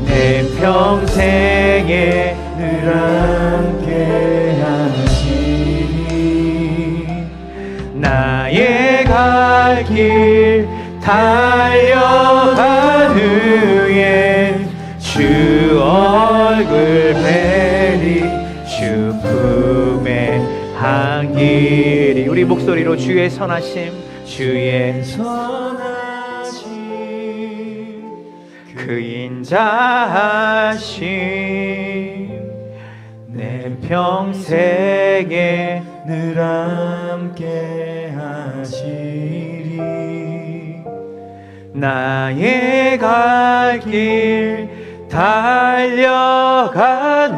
내 평생에 늘 함께 하시리. 나의 갈 길 달려간 후에 주 얼굴 뵈리 주 품에 한길이. 우리 목소리로 주의 선하심 주의 선하심 그 인자하심 내 평생에 늘 함께 하시리. 나의 갈 길 달려간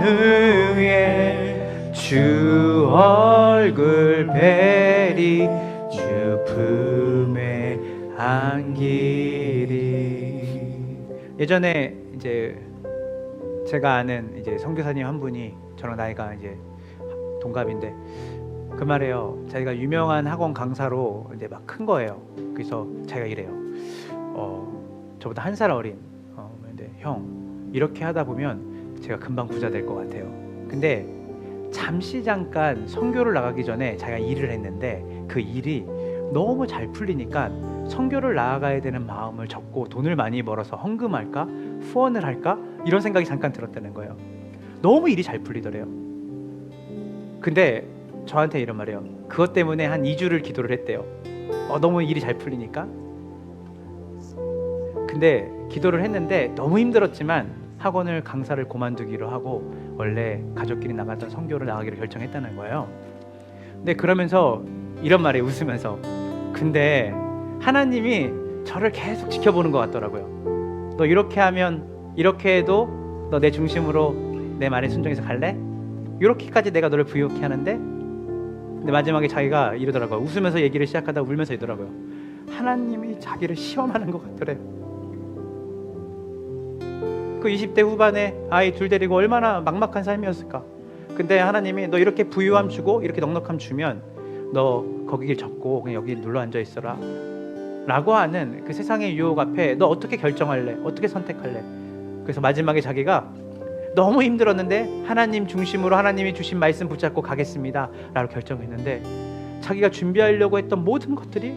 후에 주 얼굴 뵈리 주 품에 안기리. 예전에 이제 제가 아는 이제 선교사님 한 분이 저랑 나이가 이제 동갑인데 그 말이에요. 자기가 유명한 학원 강사로 이제 막 큰 거예요. 그래서 자기가 이래요. 저보다 한 살 어린. 근데 형 이렇게 하다 보면 제가 금방 부자 될 것 같아요. 근데 잠시 잠깐 선교를 나가기 전에 자기가 일을 했는데 그 일이 너무 잘 풀리니까 선교를 나아가야 되는 마음을 접고 돈을 많이 벌어서 헌금할까? 후원을 할까? 이런 생각이 잠깐 들었다는 거예요. 너무 일이 잘 풀리더래요. 근데 저한테 이런 말이에요. 그것 때문에 한 2주를 기도를 했대요. 너무 일이 잘 풀리니까. 근데 기도를 했는데 너무 힘들었지만 학원을 강사를 그만두기로 하고 원래 가족끼리 나갔던 선교를 나가기로 결정했다는 거예요. 근데 그러면서 이런 말에 웃으면서 근데 하나님이 저를 계속 지켜보는 것 같더라고요. 너 이렇게 하면 이렇게 해도 너 내 중심으로 내 말에 순종해서 갈래? 이렇게까지 내가 너를 부유케 하는데. 근데 마지막에 자기가 이러더라고요. 웃으면서 얘기를 시작하다 울면서 이러더라고요. 하나님이 자기를 시험하는 것 같더래요. 그 20대 후반에 아이 둘 데리고 얼마나 막막한 삶이었을까. 근데 하나님이 너 이렇게 부유함 주고 이렇게 넉넉함 주면 너 거기 길 접고 그냥 여기 눌러 앉아 있어라 라고 하는 그 세상의 유혹 앞에 너 어떻게 결정할래? 어떻게 선택할래? 그래서 마지막에 자기가 너무 힘들었는데 하나님 중심으로 하나님이 주신 말씀 붙잡고 가겠습니다 라고 결정했는데 자기가 준비하려고 했던 모든 것들이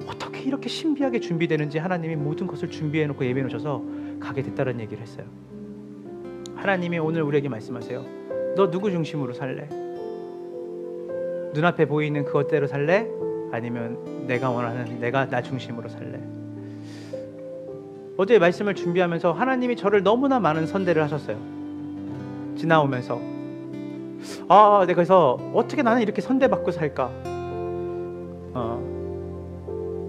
어떻게 이렇게 신비하게 준비되는지 하나님이 모든 것을 준비해놓고 예배해놓으셔서 가게 됐다는 얘기를 했어요. 하나님이 오늘 우리에게 말씀하세요. 너 누구 중심으로 살래? 눈앞에 보이는 그것대로 살래? 아니면 내가 원하는 내가 나 중심으로 살래? 어제 말씀을 준비하면서 하나님이 저를 너무나 많은 선대를 하셨어요. 지나오면서 내가 그래서 어떻게 나는 이렇게 선대받고 살까?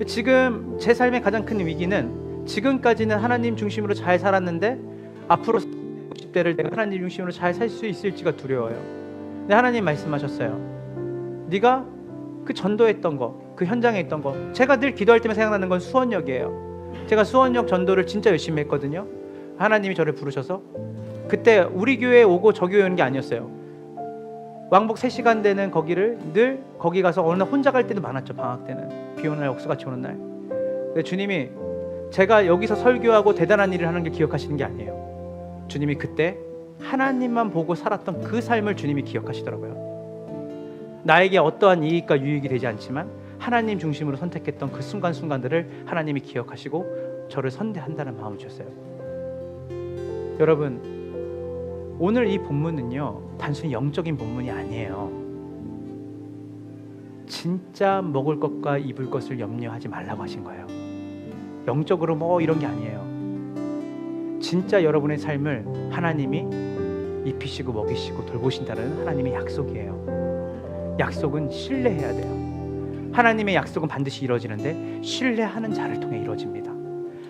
지금 제 삶의 가장 큰 위기는 지금까지는 하나님 중심으로 잘 살았는데 앞으로 50대를 내가 하나님 중심으로 잘 살 수 있을지가 두려워요. 근데 하나님 말씀하셨어요. 네가 그 전도했던 거, 그 현장에 있던 거, 제가 늘 기도할 때만 생각나는 건 수원역이에요. 제가 수원역 전도를 진짜 열심히 했거든요. 하나님이 저를 부르셔서 그때 우리 교회에 오고 저 교회에 오는 게 아니었어요. 왕복 3시간 되는 거기를 늘 거기 가서 어느 날 혼자 갈 때도 많았죠. 방학 때는 비 오는 날, 억수같이 오는 날. 근데 주님이 제가 여기서 설교하고 대단한 일을 하는 게 기억하시는 게 아니에요. 주님이 그때 하나님만 보고 살았던 그 삶을 주님이 기억하시더라고요. 나에게 어떠한 이익과 유익이 되지 않지만 하나님 중심으로 선택했던 그 순간순간들을 하나님이 기억하시고 저를 선대한다는 마음을 주셨어요. 여러분, 오늘 이 본문은요, 단순히 영적인 본문이 아니에요. 진짜 먹을 것과 입을 것을 염려하지 말라고 하신 거예요. 영적으로 뭐 이런 게 아니에요. 진짜 여러분의 삶을 하나님이 입히시고 먹이시고 돌보신다는 하나님의 약속이에요. 약속은 신뢰해야 돼요. 하나님의 약속은 반드시 이루어지는데 신뢰하는 자를 통해 이루어집니다.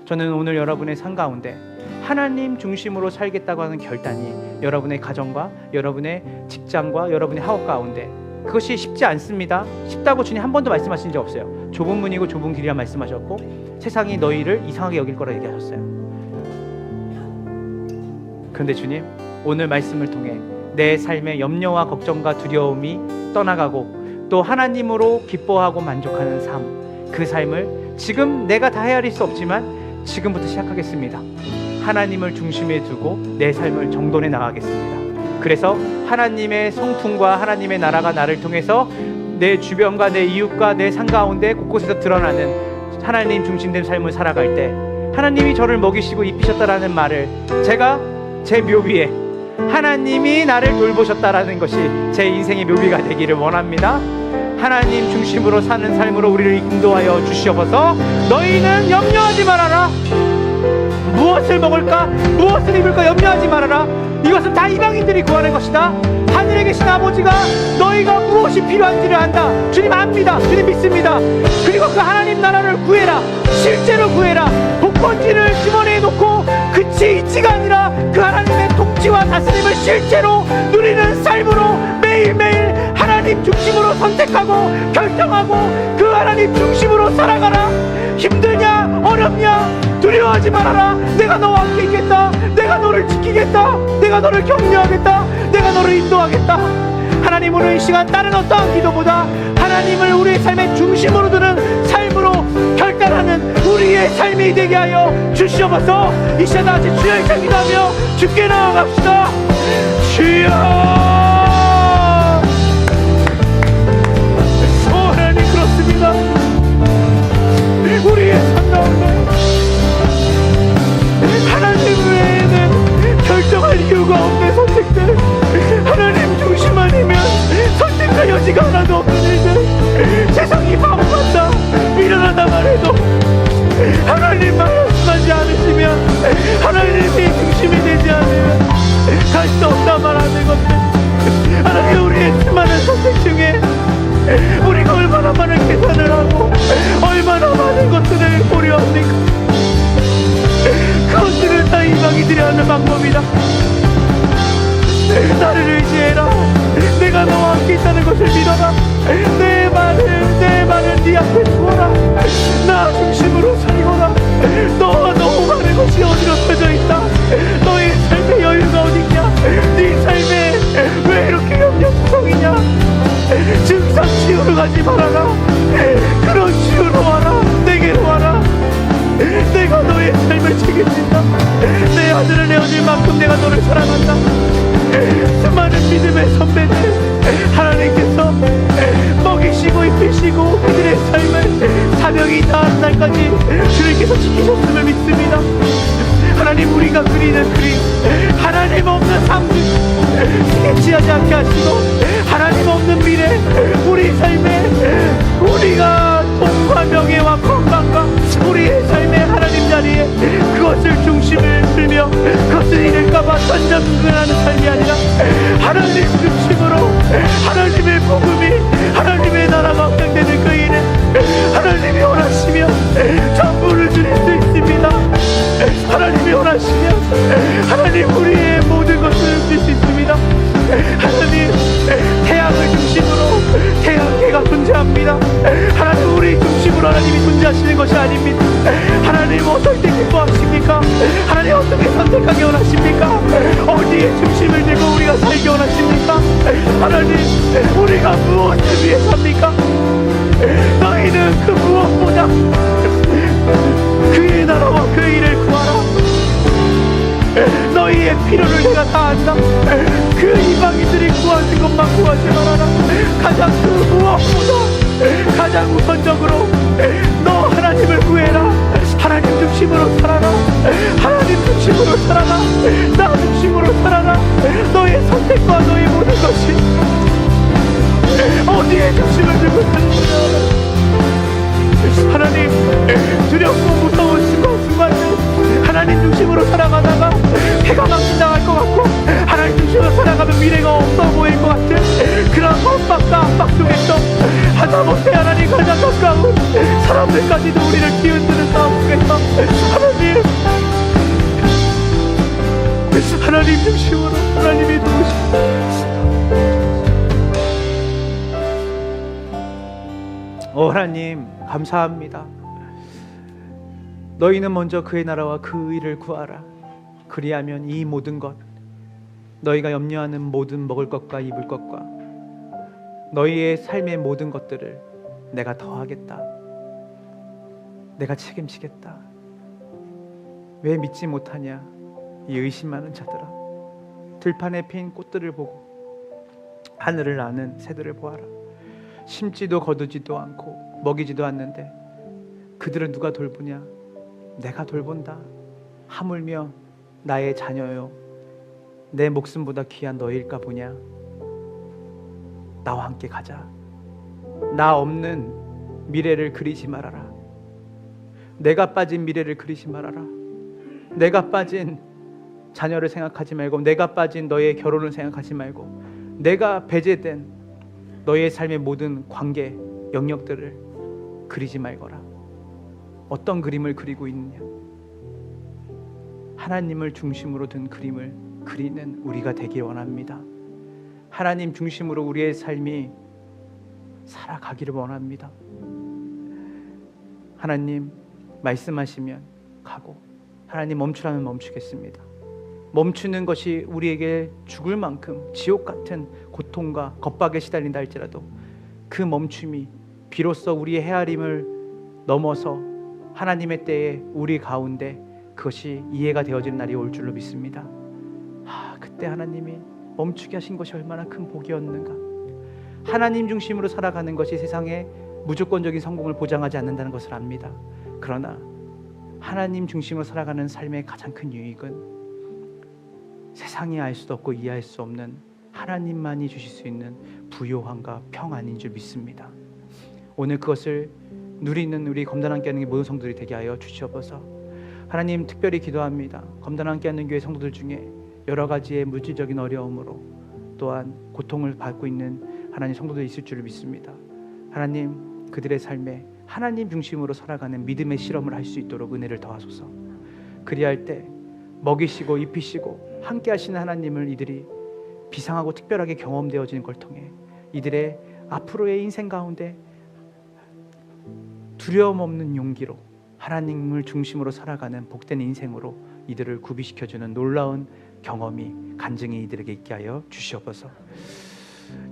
저는 오늘 여러분의 삶 가운데 하나님 중심으로 살겠다고 하는 결단이 여러분의 가정과 여러분의 직장과 여러분의 학업 가운데, 그것이 쉽지 않습니다. 쉽다고 주님 한 번도 말씀하신 적 없어요. 좁은 문이고 좁은 길이라 말씀하셨고 세상이 너희를 이상하게 여길 거라 얘기하셨어요. 그런데 주님, 오늘 말씀을 통해 내 삶의 염려와 걱정과 두려움이 떠나가고 또 하나님으로 기뻐하고 만족하는 삶, 그 삶을 지금 내가 다 헤아릴 수 없지만 지금부터 시작하겠습니다. 하나님을 중심에 두고 내 삶을 정돈해 나가겠습니다. 그래서 하나님의 성품과 하나님의 나라가 나를 통해서 내 주변과 내 이웃과 내 삶 가운데 곳곳에서 드러나는 하나님 중심된 삶을 살아갈 때 하나님이 저를 먹이시고 입히셨다라는 말을 제가 제 묘비에 하나님이 나를 돌보셨다라는 것이 제 인생의 묘비가 되기를 원합니다. 하나님 중심으로 사는 삶으로 우리를 인도하여 주시옵소서. 너희는 염려하지 말아라. 무엇을 먹을까 무엇을 입을까 염려하지 말아라. 이것은 다 이방인들이 구하는 것이다. 하늘에 계신 아버지가 너희가 무엇이 필요한지를 안다. 주님 압니다. 주님 믿습니다. 그리고 그 하나님 나라를 구해라. 실제로 구해라. 복권지를 주머니에 놓고 그치 있지가 아니라 그 하나님의 통치와 다스림을 실제로 누리는 삶으로 매일매일 하나님 중심으로 선택하고 결정하고 그 하나님 중심으로 살아가라. 힘드냐 어렵냐 두려워하지 말아라. 내가 너와 함께 있겠다. 내가 너를 지키겠다. 내가 너를 격려하겠다. 내가 너를 인도하겠다. 하나님, 오늘 이 시간 다른 어떠한 기도보다 하나님을 우리의 삶의 중심으로 두는 삶으로 결단하는 우리의 삶이 되게 하여 주시옵소서. 이 시간 다 같이 주여 이렇게 기도하며 주께 나아갑시다. 주여, 하나님 그렇습니다. 우리의 삶 가운데 하나님 외에는 결정할 이유가 없는 선택들, 하나님 중심 아니면 선택할 여지가 하나도 없는 일들, 세상이 바보 같다 일어나다만 해도 하나님 말씀하지 않으시면, 하나님이 중심이 되지 않으면 갈 수 없다 말하는 것들, 하나님 우리의 수많은 선택 중에 우리가 얼마나 많은 계산을 하고 얼마나 많은 것들을 고려합니까? 그것들은 다 이방인들이 하는 방법이다. 나를 의지해라. 내가 너와 함께 있다는 것을 믿어라. 내 말을 네 앞에 두어라. 나 중심으로 살거라. 너와 너무 많은 것이 어디로 펴져 있다. 너의 삶의 여유가 어딨냐. 네 삶에 왜 이렇게 염려투성이냐. 증상 치유로 가지 말아라. 그런 치유로 와라. 내게로 와라. 내가 너의 삶을 책임진다. 내 아들을 내어줄 만큼 내가 너를 사랑한다. 수많은 믿음의 선배들 하나님께서 먹이시고 입히시고 그들의 삶을 사명이 닿은 날까지 주님께서 지키셨음을 믿습니다. 하나님, 우리가 그리는 그림, 하나님 없는 삶 스케치하지 않게 하시고 하나님 없는 미래, 우리 삶에 우리가 돈과 명예와 건강과 우리의 삶의 하나님 자리에 그것을 중심을 들며 그것을 잃을까봐 전전긍긍하는 삶이 아니라 하나님 중심으로 하나님의 복음이, 하나님의 나라가 확장되는 그 일에 하나님이 원하시면 전부를 드릴 수 있습니다. 하나님이 원하시면 하나님 우리의 모든 것을 줄 수 있습니다. 하나님, 태양을 중심으로 태양계가 존재합니다. 하나님, 우리 중심으로 하나님이 존재하시는 것이 아닙니다. 하나님, 어떨 때 기뻐하십니까? 하나님, 어떻게 선택하기 원하십니까? 어디에 중심을 들고 우리가 살기 원하십니까? 하나님, 우리가 무엇을 위해 삽니까? 너희는 그 무엇보다 그의 나라와 그의 일을 구하라. 너희의 필요를 내가 다 안다. 그 이방인들이 구하는 것만 구하지 말아라. 가장 그 무엇보다 가장 우선적으로 너 하나님을 구해라. 하나님 중심으로 살아라. 하나님 중심으로 살아라. 나 중심으로 살아라. 것과 너의 모든 것이 어디에 중심을 두고 사는가. 하나님, 두렵고 무서운 순간들 하나님 중심으로 살아가다가 해가 망신당할 것 같고 하나님 중심으로 살아가면 미래가 없어 보일 것 같은 그런 헛박과 압박 속에서 하다못해 하나님 가장 가까운 사람들까지도 우리를 뒤흔드는 상황 속에서 하나님 중심으로 하나님의 도우심 하나님 감사합니다. 너희는 먼저 그의 나라와 그 의를 구하라. 그리하면 이 모든 것, 너희가 염려하는 모든 먹을 것과 입을 것과 너희의 삶의 모든 것들을 내가 더하겠다. 내가 책임지겠다. 왜 믿지 못하냐? 이 의심 많은 자들아, 들판에 핀 꽃들을 보고 하늘을 나는 새들을 보아라. 심지도 거두지도 않고 먹이지도 않는데 그들은 누가 돌보냐? 내가 돌본다. 하물며 나의 자녀요, 내 목숨보다 귀한 너희일까 보냐? 나와 함께 가자. 나 없는 미래를 그리지 말아라. 내가 빠진 미래를 그리지 말아라. 내가 빠진 자녀를 생각하지 말고, 내가 빠진 너의 결혼을 생각하지 말고, 내가 배제된 너의 삶의 모든 관계, 영역들을 그리지 말거라. 어떤 그림을 그리고 있느냐? 하나님을 중심으로 둔 그림을 그리는 우리가 되길 원합니다. 하나님 중심으로 우리의 삶이 살아가기를 원합니다. 하나님 말씀하시면 가고, 하나님 멈추라면 멈추겠습니다. 멈추는 것이 우리에게 죽을 만큼 지옥 같은 고통과 겁박에 시달린다 할지라도 그 멈춤이 비로소 우리의 헤아림을 넘어서 하나님의 때에 우리 가운데 그것이 이해가 되어지는 날이 올 줄로 믿습니다. 그때 하나님이 멈추게 하신 것이 얼마나 큰 복이었는가. 하나님 중심으로 살아가는 것이 세상에 무조건적인 성공을 보장하지 않는다는 것을 압니다. 그러나 하나님 중심으로 살아가는 삶의 가장 큰 유익은 세상이 알 수도 없고 이해할 수 없는 하나님만이 주실 수 있는 부요함과 평안인 줄 믿습니다. 오늘 그것을 누리는 우리 검단 함께하는 모든 성도들이 되게 하여 주시옵소서. 하나님 특별히 기도합니다. 검단 함께하는 교회 성도들 중에 여러 가지의 물질적인 어려움으로 또한 고통을 받고 있는 하나님 성도들이 있을 줄 믿습니다. 하나님 그들의 삶에 하나님 중심으로 살아가는 믿음의 실험을 할 수 있도록 은혜를 더하소서. 그리할 때 먹이시고 입히시고 함께 하시는 하나님을 이들이 비상하고 특별하게 경험되어지는 걸 통해 이들의 앞으로의 인생 가운데 두려움 없는 용기로 하나님을 중심으로 살아가는 복된 인생으로 이들을 구비시켜주는 놀라운 경험이 간증이 이들에게 있게 하여 주시옵소서.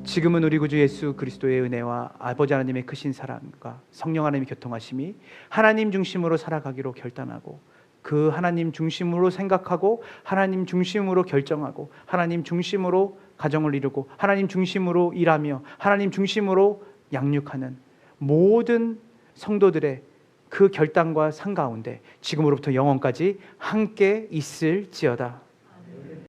지금은 우리 구주 예수 그리스도의 은혜와 아버지 하나님의 크신 사랑과 성령 하나님의 교통하심이 하나님 중심으로 살아가기로 결단하고 그 하나님 중심으로 생각하고 하나님 중심으로 결정하고 하나님 중심으로 가정을 이루고 하나님 중심으로 일하며 하나님 중심으로 양육하는 모든 성도들의 그 결단과 상 가운데 지금으로부터 영원까지 함께 있을지어다.